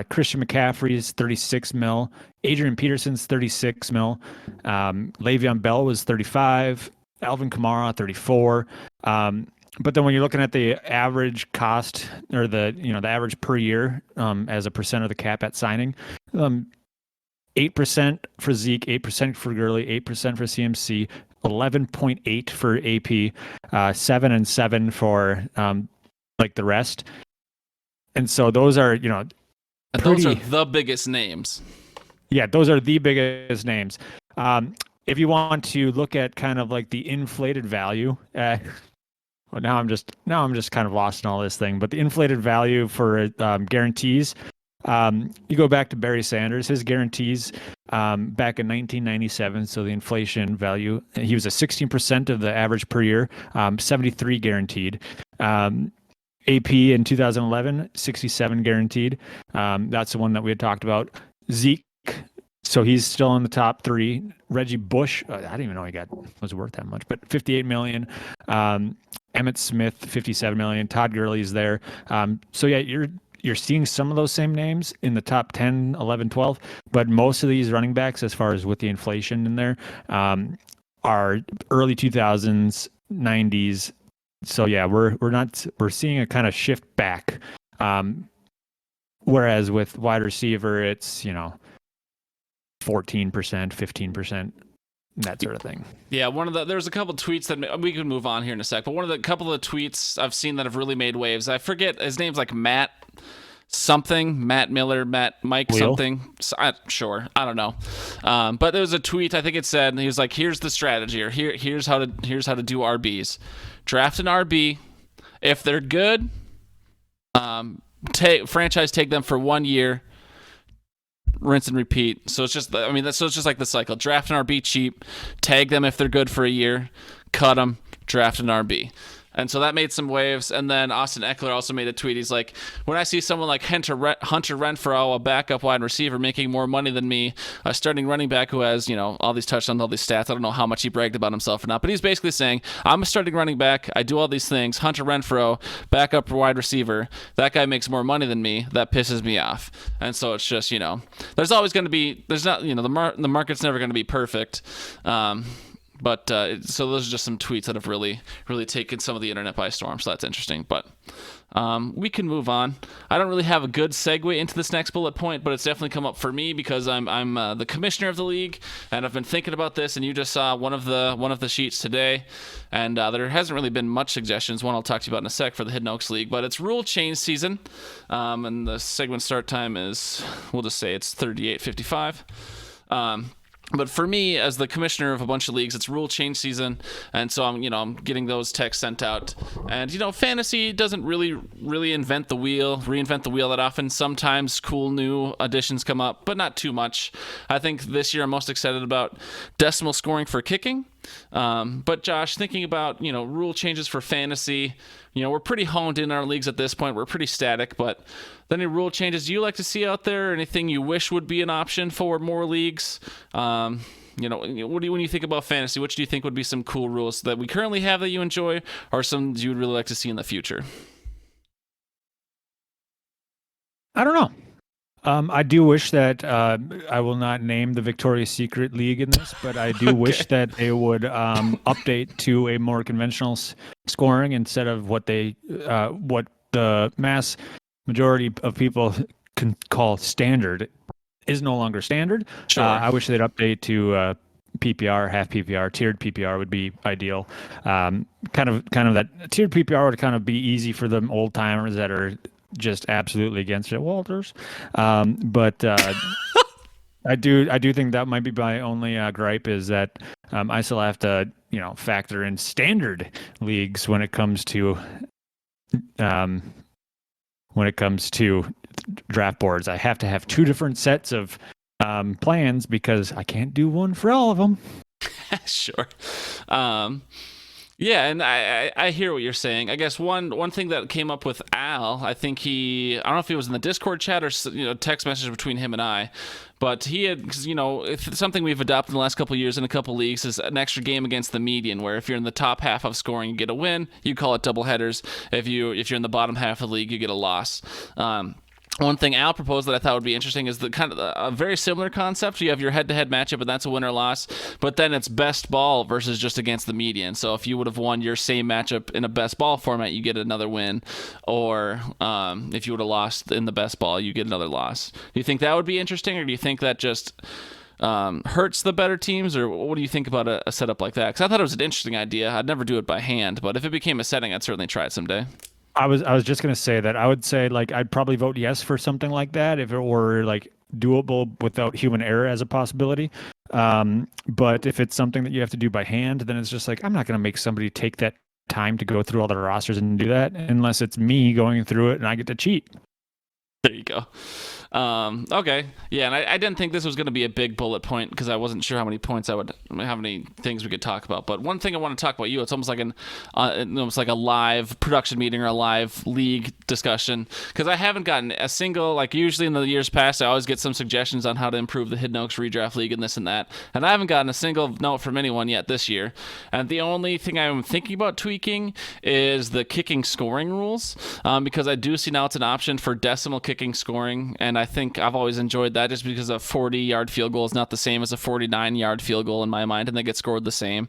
Christian McCaffrey's 36 mil, Adrian Peterson's 36 mil, Le'Veon Bell was 35, Alvin Kamara 34. But then when you're looking at the average cost or the average per year as a percent of the cap at signing, 8% for Zeke, 8% for Gurley, 8% for CMC, 11.8 for AP, 7 and 7 for like the rest. And so those are, Those are the biggest names. Yeah, those are the biggest names. If you want to look at kind of like the inflated value, well, now I'm just kind of lost in all this thing. But the inflated value for guarantees, you go back to Barry Sanders, his guarantees back in 1997. So the inflation value, he was at 16% of the average per year, 73 guaranteed. AP in 2011, 67 guaranteed. That's the one that we had talked about. Zeke, so he's still in the top 3. Reggie Bush, I didn't even know he was worth that much, but 58 million. Emmitt Smith, 57 million. Todd Gurley's there. So yeah, you're seeing some of those same names in the top 10, 11, 12, but most of these running backs, as far as with the inflation in there, are early 2000s, 90s. So yeah, we're seeing a kind of shift back. Whereas with wide receiver, it's 14%, 15%, that sort of thing. Yeah, there's a couple tweets that we can move on here in a sec, but one of the couple of tweets I've seen that have really made waves. I forget his name's like Matt something, Matt Miller, Mike Wheel? something. Sure, I don't know. But there was a tweet. I think it said he was like, "Here's the strategy, or here's how to do RBs. Draft an RB. If they're good, franchise take them for 1 year." Rinse and repeat. So it's just, it's just like the cycle. Draft an RB cheap, tag them if they're good for a year, cut them, draft an RB. And so that made some waves. And then Austin Eckler also made a tweet. He's like, when I see someone like Hunter Renfrow, a backup wide receiver, making more money than me, a starting running back who has, all these touchdowns, all these stats. I don't know how much he bragged about himself or not, but he's basically saying, I'm a starting running back. I do all these things. Hunter Renfrow, backup wide receiver. That guy makes more money than me. That pisses me off. And so it's just, there's always going to be, the market's never going to be perfect. But so those are just some tweets that have really, really taken some of the internet by storm. So that's interesting. But we can move on. I don't really have a good segue into this next bullet point, but it's definitely come up for me because I'm the commissioner of the league, and I've been thinking about this. And you just saw one of the sheets today, and there hasn't really been much suggestions. One I'll talk to you about in a sec for the Hidden Oaks League, but it's rule change season, and the segment start time is, we'll just say it's 38:55. But for me, as the commissioner of a bunch of leagues, it's rule change season, and so I'm getting those texts sent out. And fantasy doesn't really reinvent the wheel that often. Sometimes cool new additions come up, but not too much. I think this year I'm most excited about decimal scoring for kicking. But Josh, thinking about rule changes for fantasy, we're pretty honed in our leagues at this point. We're pretty static, but any rule changes you like to see out there? Anything you wish would be an option for more leagues? When you think about fantasy, which do you think would be some cool rules that we currently have that you enjoy, or some you would really like to see in the future? I don't know. I do wish that I will not name the Victoria's Secret League in this, but I do wish that they would update to a more conventional scoring instead of what the mass majority of people can call standard is no longer standard. Sure. I wish they'd update to PPR, half PPR, tiered PPR would be ideal. Kind of that tiered PPR would kind of be easy for the old timers that are just absolutely against it, Walters. But I do think that might be my only gripe is that I still have to factor in standard leagues when it comes to draft boards. I have to have 2 different sets of plans because I can't do one for all of them. Sure. Yeah, and I hear what you're saying. I guess one thing that came up with Al, I think I don't know if he was in the Discord chat or text message between him and I, but he had, if something we've adopted in the last couple of years in a couple leagues is an extra game against the median, where if you're in the top half of scoring, you get a win. You call it double headers. If you're in the bottom half of the league, you get a loss. One thing Al proposed that I thought would be interesting is the kind of a very similar concept. You have your head-to-head matchup, and that's a win or loss. But then it's best ball versus just against the median. So if you would have won your same matchup in a best ball format, you get another win. Or if you would have lost in the best ball, you get another loss. Do you think that would be interesting, or do you think that just hurts the better teams, or what do you think about a setup like that? Because I thought it was an interesting idea. I'd never do it by hand, but if it became a setting, I'd certainly try it someday. I was just gonna say that I would say I'd probably vote yes for something like that if it were doable without human error as a possibility. But if it's something that you have to do by hand, then it's just I'm not gonna make somebody take that time to go through all the rosters and do that unless it's me going through it and I get to cheat. There you go. Okay. Yeah, and I didn't think this was going to be a big bullet point because I wasn't sure how many things we could talk about. But one thing I want to talk about it's almost like a live production meeting or a live league discussion, because I haven't gotten a single, usually in the years past, I always get some suggestions on how to improve the Hidden Oaks redraft league and this and that. And I haven't gotten a single note from anyone yet this year. And the only thing I'm thinking about tweaking is the kicking scoring rules, because I do see now it's an option for decimal kicking scoring, and I think I've always enjoyed that just because a 40-yard field goal is not the same as a 49-yard field goal in my mind, and they get scored the same.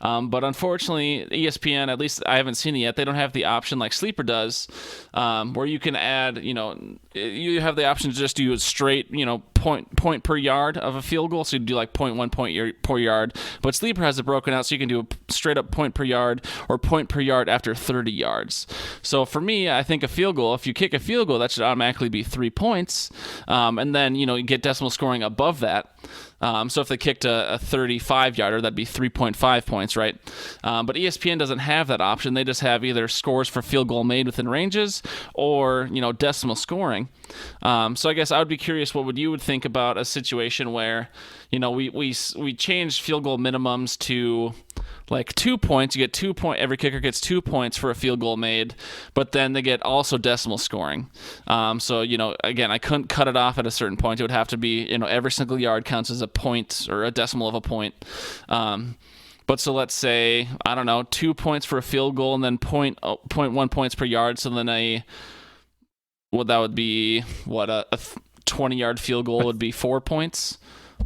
But unfortunately, ESPN, at least I haven't seen it yet, they don't have the option like Sleeper does, where you can add, you have the option to just do a straight, point per yard of a field goal, so you do 0.1 point per yard. But Sleeper has it broken out, so you can do a straight up point per yard or point per yard after 30 yards. So for me, I think a field goal, if you kick a field goal, that should automatically be 3 points. And then, you get decimal scoring above that. So if they kicked a 35-yarder, that'd be 3.5 points, right? But ESPN doesn't have that option. They just have either scores for field goal made within ranges or, decimal scoring. So I guess I would be curious what you would think about a situation where, we changed field goal minimums to 2 points. You get 2 points. Every kicker gets 2 points for a field goal made, but then they get also decimal scoring. So, again, I couldn't cut it off at a certain point. It would have to be, every single yard counts as a point or a decimal of a point. But so let's say, I don't know, 2 points for a field goal and then 0.1 points per yard. So then that would be a 20-yard field goal would be 4 points.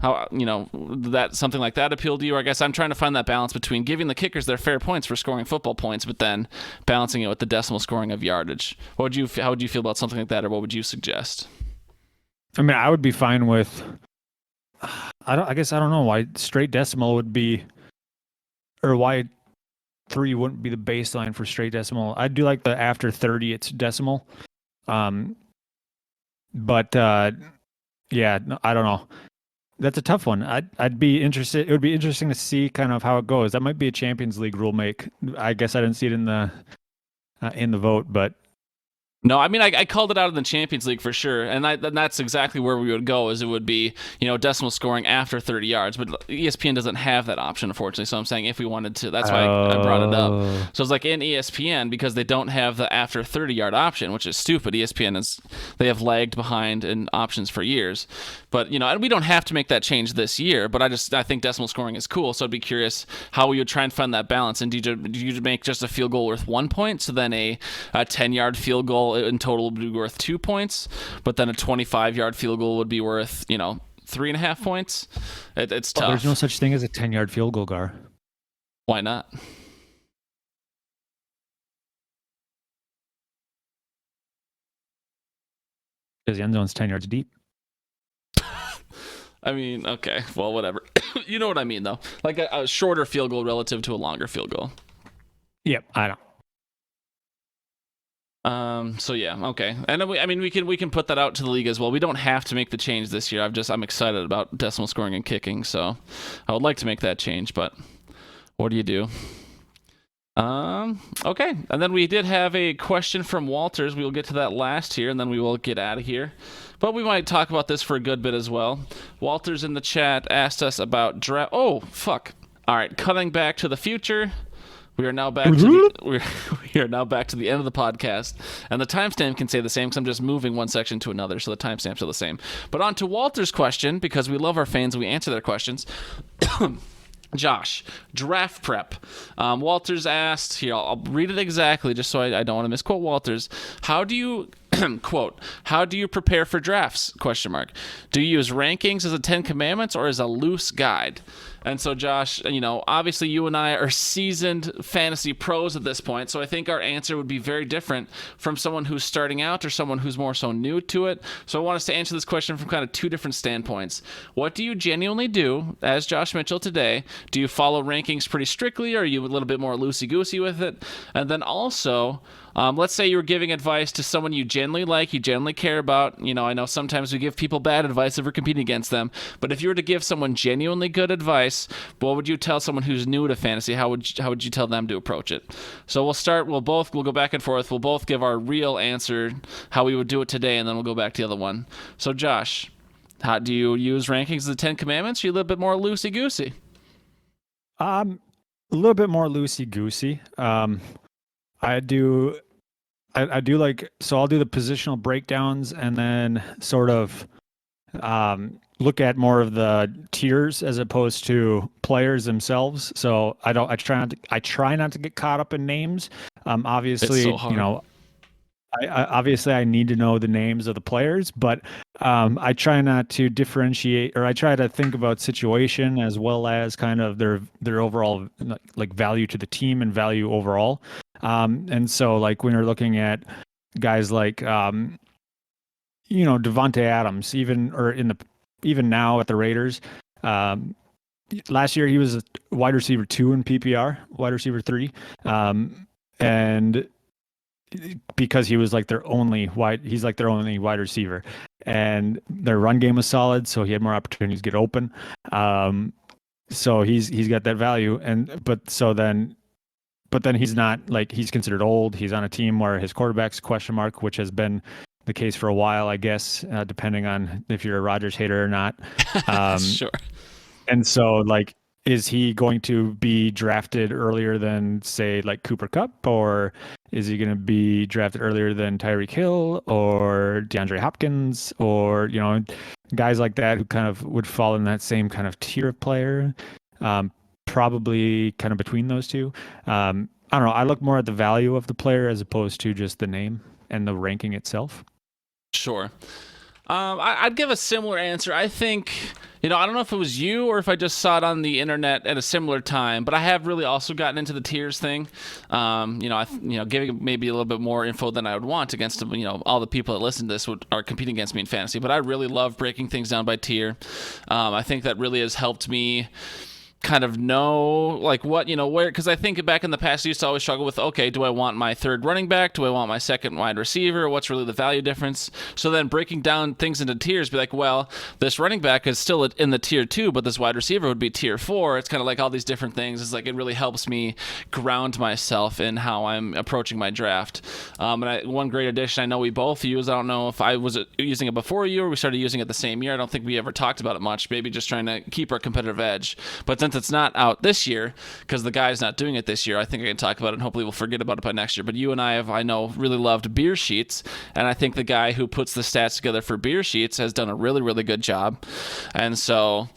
How, that something like that appeal to you? I guess I'm trying to find that balance between giving the kickers their fair points for scoring football points, but then balancing it with the decimal scoring of yardage. How would you feel about something like that, or what would you suggest? I mean, I would be fine with. I guess I don't know why straight decimal would be, or why 3 wouldn't be the baseline for straight decimal. I do like the after 30 it's decimal, but yeah, I don't know. That's a tough one. I'd be interested. It would be interesting to see kind of how it goes. That might be a Champions League rule make. I guess I didn't see it in the vote, but no, I mean, I called it out in the Champions League for sure, and that's exactly where we would go, is it would be, decimal scoring after 30 yards, but ESPN doesn't have that option, unfortunately, so I'm saying if we wanted to, that's why I brought it up. So it's in ESPN, because they don't have the after 30-yard option, which is stupid. ESPN they have lagged behind in options for years, but, and we don't have to make that change this year, but I think decimal scoring is cool, so I'd be curious how we would try and find that balance, and do you make just a field goal worth 1 point, so then a 10-yard field goal in total would be worth 2 points, but then a 25-yard field goal would be worth 3.5 points. It's tough. There's no such thing as a 10-yard field goal, Gar. Why not? Because the end zone's 10 yards deep. I mean, okay, well, whatever. You know what I mean, though. Like a shorter field goal relative to a longer field goal. Yep, I know. So yeah, okay, and we can put that out to the league as well. We don't have to make the change this year. I'm excited about decimal scoring and kicking, so I would like to make that change. But what do you do? Okay. And then we did have a question from Walters. We will get to that last here, and then we will get out of here. But we might talk about this for a good bit as well. Walters in the chat asked us about draft. Oh, fuck. All right. Cutting back to the future. We are now back to we are now back to the end of the podcast, and the timestamp can say the same because I'm just moving one section to another, so the timestamps are the same. But on to Walter's question, because we love our fans and we answer their questions. Josh, draft prep. Walters asked, here, I'll read it exactly just so I don't want to misquote Walters. How do you, quote, how do you prepare for drafts, question mark? Do you use rankings as a 10 commandments or as a loose guide? And so, Josh, obviously you and I are seasoned fantasy pros at this point, so I think our answer would be very different from someone who's starting out or someone who's more so new to it. So I want us to answer this question from kind of two different standpoints. What do you genuinely do, as Josh Mitchell today? Do you follow rankings pretty strictly, or are you a little bit more loosey-goosey with it? And then also, let's say you were giving advice to someone you genuinely like, you genuinely care about. I know sometimes we give people bad advice if we're competing against them, but if you were to give someone genuinely good advice, what would you tell someone who's new to fantasy? How would you tell them to approach it? So we'll go back and forth. We'll both give our real answer, how we would do it today, and then we'll go back to the other one. So Josh, how do you use rankings as the 10 commandments? Or are you a little bit more loosey-goosey? A little bit more loosey-goosey. I do like, so I'll do the positional breakdowns and then sort of look at more of the tiers as opposed to players themselves. So I try not to get caught up in names. Obviously, it's so hard. I need to know the names of the players, but I try not to differentiate, or I try to think about situation as well as kind of their overall like value to the team and value overall. And so like when you're looking at guys like Devontae Adams, even now at the Raiders, last year he was a wide receiver 2 in PPR, wide receiver 3, and because he was like their only wide receiver, and their run game was solid, so he had more opportunities to get open. So he's got that value, but then he's not, like, he's considered old. He's on a team where his quarterback's question mark, which has been the case for a while, I guess, depending on if you're a Rodgers hater or not. Sure. And so, like, is he going to be drafted earlier than, say, like Cooper Kupp, or is he going to be drafted earlier than Tyreek Hill or DeAndre Hopkins, or guys like that who kind of would fall in that same kind of tier of player? Probably kind of between those two. I don't know. I look more at the value of the player as opposed to just the name and the ranking itself. Sure. I'd give a similar answer. I think, I don't know if it was you or if I just saw it on the internet at a similar time, but I have really also gotten into the tiers thing. Giving maybe a little bit more info than I would want against, all the people that listen to this are competing against me in fantasy, but I really love breaking things down by tier. I think that really has helped me kind of know like what where, because I think back in the past I used to always struggle with, okay, do I want my third running back, do I want my second wide receiver, what's really the value difference? So then breaking down things into tiers, be like, well, this running back is still in the tier 2, but this wide receiver would be tier 4. It's kind of like all these different things. It's like it really helps me ground myself in how I'm approaching my draft. One great addition I know we both use, I don't know if I was using it before you or we started using it the same year, I don't think we ever talked about it much, maybe just trying to keep our competitive edge, but since it's not out this year because the guy's not doing it this year, I think I can talk about it and hopefully we'll forget about it by next year. But you and I know really loved beer sheets, and I think the guy who puts the stats together for beer sheets has done a really, really good job. And so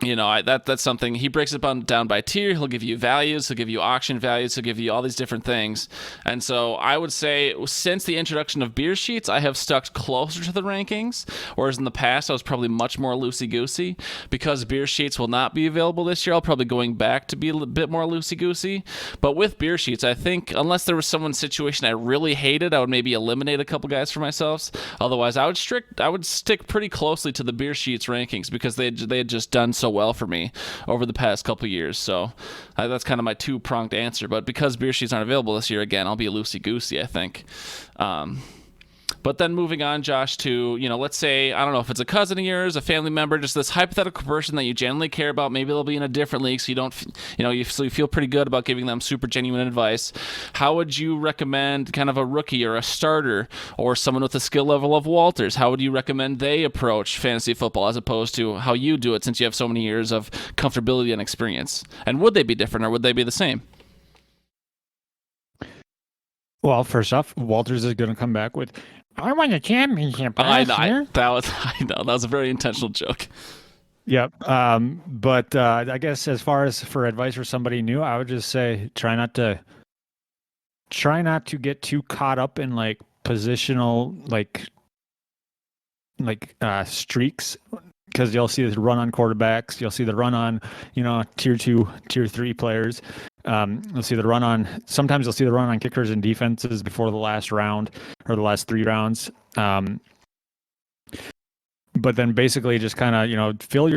that's something. He breaks it down by tier. He'll give you values. He'll give you auction values. He'll give you all these different things. And so I would say since the introduction of beer sheets, I have stuck closer to the rankings, whereas in the past I was probably much more loosey-goosey. Because beer sheets will not be available this year, I'll probably going back to be a bit more loosey-goosey. But with beer sheets, I think unless there was someone's situation I really hated, I would maybe eliminate a couple guys for myself. Otherwise, I would stick pretty closely to the beer sheets rankings because they had just done so well for me over the past couple years. So that's kind of my two-pronged answer. But because beer sheets aren't available this year, again, I'll be loosey-goosey, I think. But then moving on, Josh, to, let's say, I don't know if it's a cousin of yours, a family member, just this hypothetical person that you genuinely care about. Maybe they'll be in a different league, so you don't, so you feel pretty good about giving them super genuine advice. How would you recommend kind of a rookie or a starter or someone with a skill level of Walters? How would you recommend they approach fantasy football as opposed to how you do it, since you have so many years of comfortability and experience? And would they be different, or would they be the same? Well, first off, Walters is going to come back with, I won the championship last year. I know that was a very intentional joke. Yep. But I guess as far as for advice for somebody new, I would just say try not to get too caught up in like positional streaks, because you'll see the run on quarterbacks, you'll see the run on tier 2, tier 3 players. You'll see the run on, sometimes you'll see the run on kickers and defenses before the last round or the last 3 rounds. But then basically just kind of, fill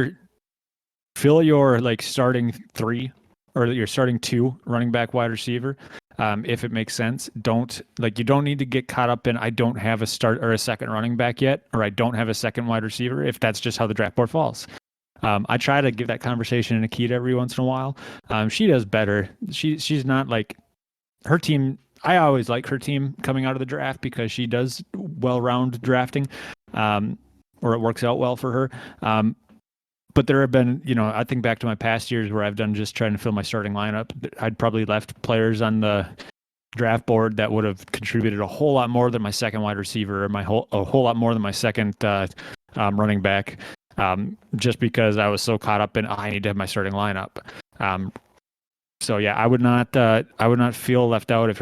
your like starting 3 or your starting 2 running back, wide receiver. If it makes sense, you don't need to get caught up in, I don't have a start or a second running back yet, or I don't have a second wide receiver, if that's just how the draft board falls. I try to give that conversation to Nikita every once in a while. She does better. She's not like her team. I always like her team coming out of the draft because she does well-rounded drafting, or it works out well for her. But there have been, I think back to my past years where I've done just trying to fill my starting lineup. I'd probably left players on the draft board that would have contributed a whole lot more than my second wide receiver, or a whole lot more than my second running back. Just because I was so caught up in, I need to have my starting lineup. So yeah, I would not feel left out if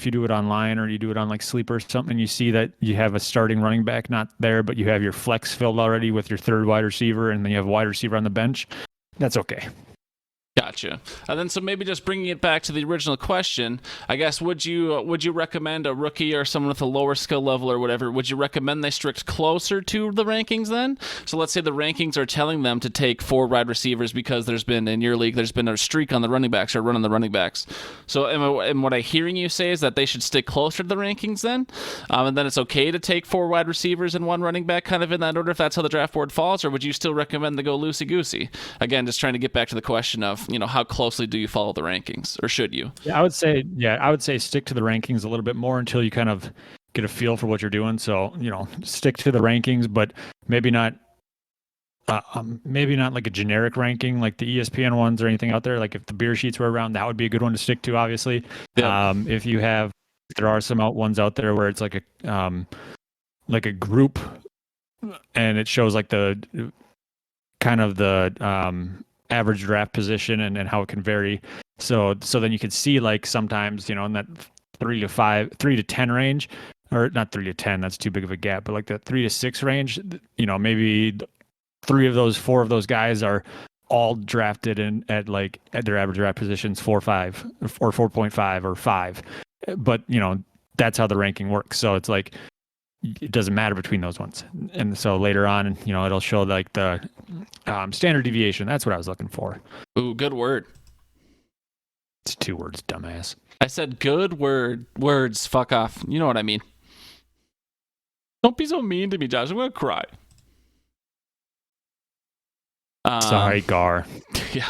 you do it online or you do it on like Sleeper or something, you see that you have a starting running back not there, but you have your flex filled already with your third wide receiver, and then you have a wide receiver on the bench. That's okay. Gotcha. And then, so maybe just bringing it back to the original question, I guess, would you recommend a rookie or someone with a lower skill level or whatever, would you recommend they strict closer to the rankings then? So let's say the rankings are telling them to take 4 wide receivers because in your league, there's been a streak on the running backs or run on the running backs. So am what I'm hearing you say is that they should stick closer to the rankings then? And then it's okay to take 4 wide receivers and 1 running back kind of in that order if that's how the draft board falls? Or would you still recommend to go loosey-goosey? Again, just trying to get back to the question of, how closely do you follow the rankings, or should you? Yeah, I would say stick to the rankings a little bit more until you kind of get a feel for what you're doing. So, stick to the rankings, but maybe not like a generic ranking like the ESPN ones or anything out there. Like if the beer sheets were around, that would be a good one to stick to, obviously. Yep. There are some ones out there where it's like a group, and it shows like the kind of the average draft position and how it can vary. So then you can see like sometimes, in that 3 to 10 range, or not 3 to 10, that's too big of a gap, but like the 3 to 6 range, maybe 4 of those guys are all drafted at their average draft positions 4.5 or 4.5 or 5. But, that's how the ranking works. So it's like, it doesn't matter between those ones. And so later on, it'll show like the standard deviation. That's what I was looking for. Ooh, good word. It's 2 words, dumbass. I said good words, fuck off. You know what I mean. Don't be so mean to me, Josh. I'm going to cry. Sorry, Gar. Yeah,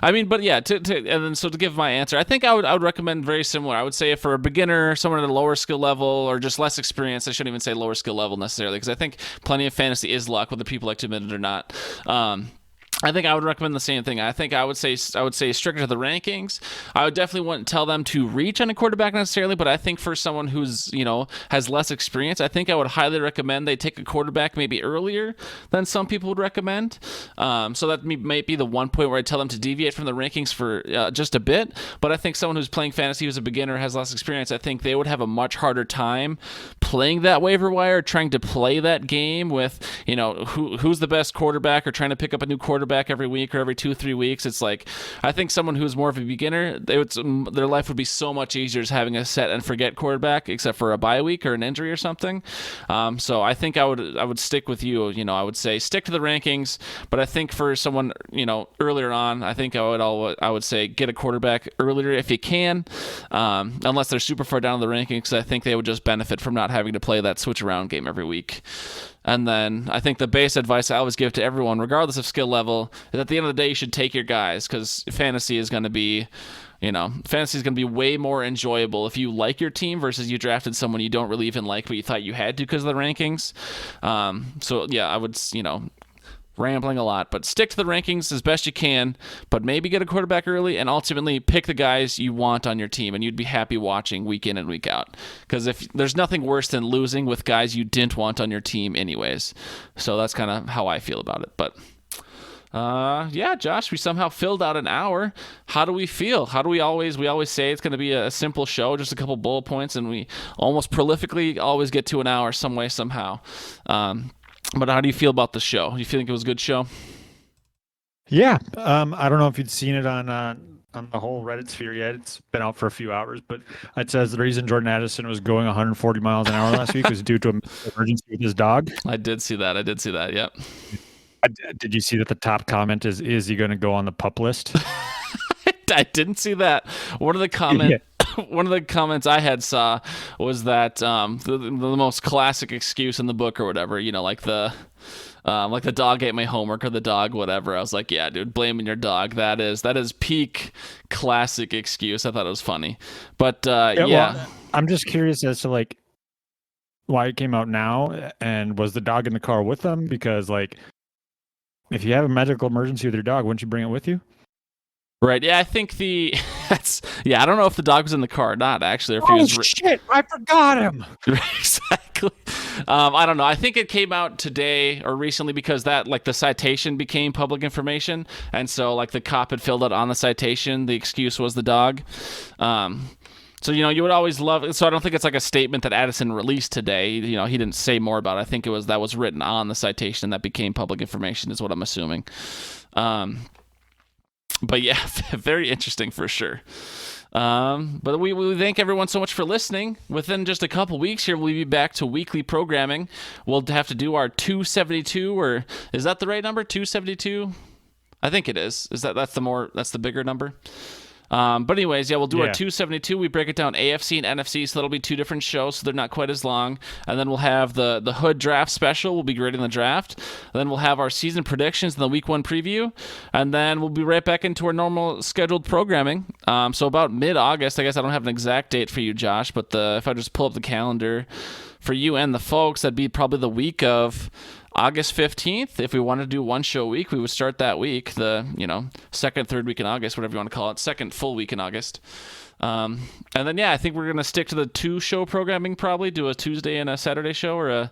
I mean, but yeah, and then so to give my answer, I think I would recommend very similar. I would say if for a beginner, someone at a lower skill level or just less experience, I shouldn't even say lower skill level necessarily, because I think plenty of fantasy is luck, whether people like to admit it or not. I think I would recommend the same thing. I think I would say stricter to the rankings. I would definitely wouldn't tell them to reach on a quarterback necessarily, but I think for someone who's, has less experience, I think I would highly recommend they take a quarterback maybe earlier than some people would recommend. So that might be the one point where I tell them to deviate from the rankings for just a bit. But I think someone who's playing fantasy, who's a beginner, has less experience, I think they would have a much harder time playing that waiver wire, trying to play that game with, who's the best quarterback, or trying to pick up a new quarterback every week or every 2-3 weeks. It's like, I think someone who's more of a beginner, their life would be so much easier as having a set and forget quarterback, except for a bye week or an injury or something. So I think I would stick with you. I would say stick to the rankings, but I think for someone earlier on, I think I would say get a quarterback earlier if you can, unless they're super far down the rankings. I think they would just benefit from not having having to play that switch around game every week. And then I think the base advice I always give to everyone, regardless of skill level, is at the end of the day, you should take your guys, because fantasy is going to be way more enjoyable if you like your team versus you drafted someone you don't really even like, but you thought you had to because of the rankings. So yeah, I would, rambling a lot, but stick to the rankings as best you can, but maybe get a quarterback early and ultimately pick the guys you want on your team, and you'd be happy watching week in and week out, because if there's nothing worse than losing with guys you didn't want on your team anyways. So that's kind of how I feel about it. But yeah, Josh, we somehow filled out an hour. How do we feel? We always say it's going to be a simple show, just a couple bullet points, and we almost prolifically always get to an hour some way, somehow. But how do you feel about the show? You think it was a good show? Yeah. I don't know if you'd seen it on the whole Reddit sphere yet. It's been out for a few hours, but it says the reason Jordan Addison was going 140 miles an hour last week was due to an emergency with his dog. I did see that. Yep. Did you see that the top comment is he going to go on the pup list? I didn't see that. One of the comments I had saw was that the most classic excuse in the book or whatever, like the dog ate my homework or the dog whatever. I was like, yeah, dude, blaming your dog. That is peak classic excuse. I thought it was funny, but yeah. Well, I'm just curious as to why it came out now, and was the dog in the car with them? Because if you have a medical emergency with your dog, wouldn't you bring it with you? Right. Yeah, I think I don't know if the dog was in the car or not, actually. Or if he was shit, I forgot him. Exactly. I don't know. I think it came out today or recently because that, the citation became public information. And so, the cop had filled out on the citation, the excuse was the dog. So, you would always love it. So I don't think it's a statement that Addison released today. He didn't say more about it. I think that was written on the citation and that became public information is what I'm assuming. But yeah, very interesting for sure. But we thank everyone so much for listening. Within just a couple weeks here, we'll be back to weekly programming. We'll have to do our 272, or is that the right number? 272? I think it is. That's the bigger number? But anyways, yeah, we'll do our 272. We break it down AFC and NFC, so that'll be two different shows, so they're not quite as long. And then we'll have the Hood Draft Special. We'll be grading the draft. And then we'll have our season predictions and the Week 1 preview. And then we'll be right back into our normal scheduled programming. So about mid-August, I guess I don't have an exact date for you, Josh, but if I just pull up the calendar for you and the folks, that'd be probably the week of August 15th. If we wanted to do one show a week, we would start that week, the second, third week in August, whatever you want to call it, second full week in August. And then I think we're gonna stick to the 2-show programming, probably do a Tuesday and a Saturday show, or a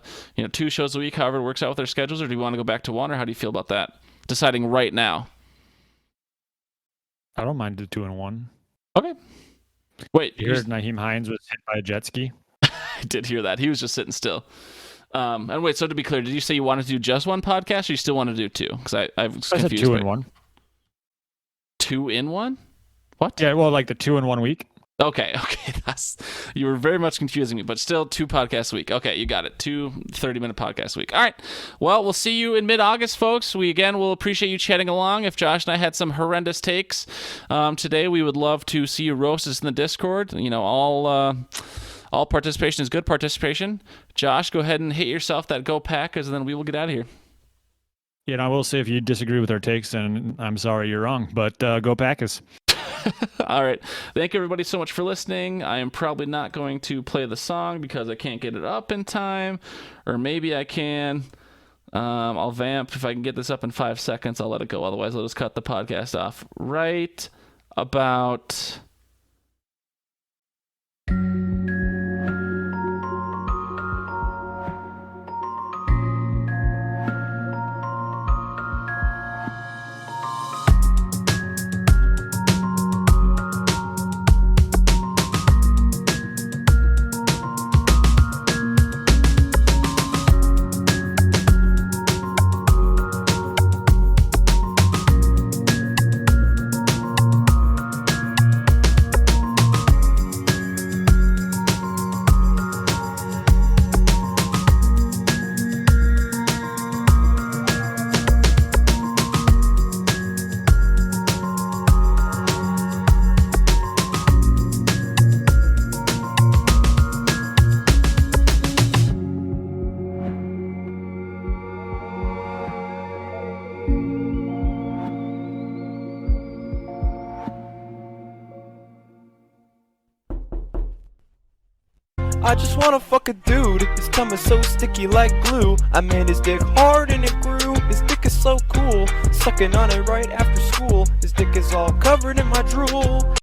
2 shows a week, however it works out with our schedules. Or do you want to go back to 1, or how do you feel about that? Deciding right now. I don't mind the 2 and 1. Okay. Wait, you heard Nyheim Hines was hit by a jet ski? I did hear that. He was just sitting still. And wait, so to be clear, did you say you wanted to do just one podcast, or you still want to do 2? Because I was confused. I said 2 in 1. 2 in 1? What? Yeah, well, the 2 in 1 week. Okay. You were very much confusing me, but still 2 podcasts a week. Okay, you got it. 2 30-minute podcasts a week. All right. Well, we'll see you in mid-August, folks. We, again, will appreciate you chatting along. If Josh and I had some horrendous takes today, we would love to see you roast us in the Discord. All participation is good participation. Josh, go ahead and hit yourself that Go Packers, and then we will get out of here. Yeah, and I will say, if you disagree with our takes, then I'm sorry, you're wrong. But Go Packers. All right. Thank you, everybody, so much for listening. I am probably not going to play the song because I can't get it up in time. Or maybe I can. I'll vamp. If I can get this up in 5 seconds, I'll let it go. Otherwise, I'll just cut the podcast off right about... I just wanna fuck a dude. His tongue is so sticky like glue. I made his dick hard and it grew. His dick is so cool. Sucking on it right after school. His dick is all covered in my drool.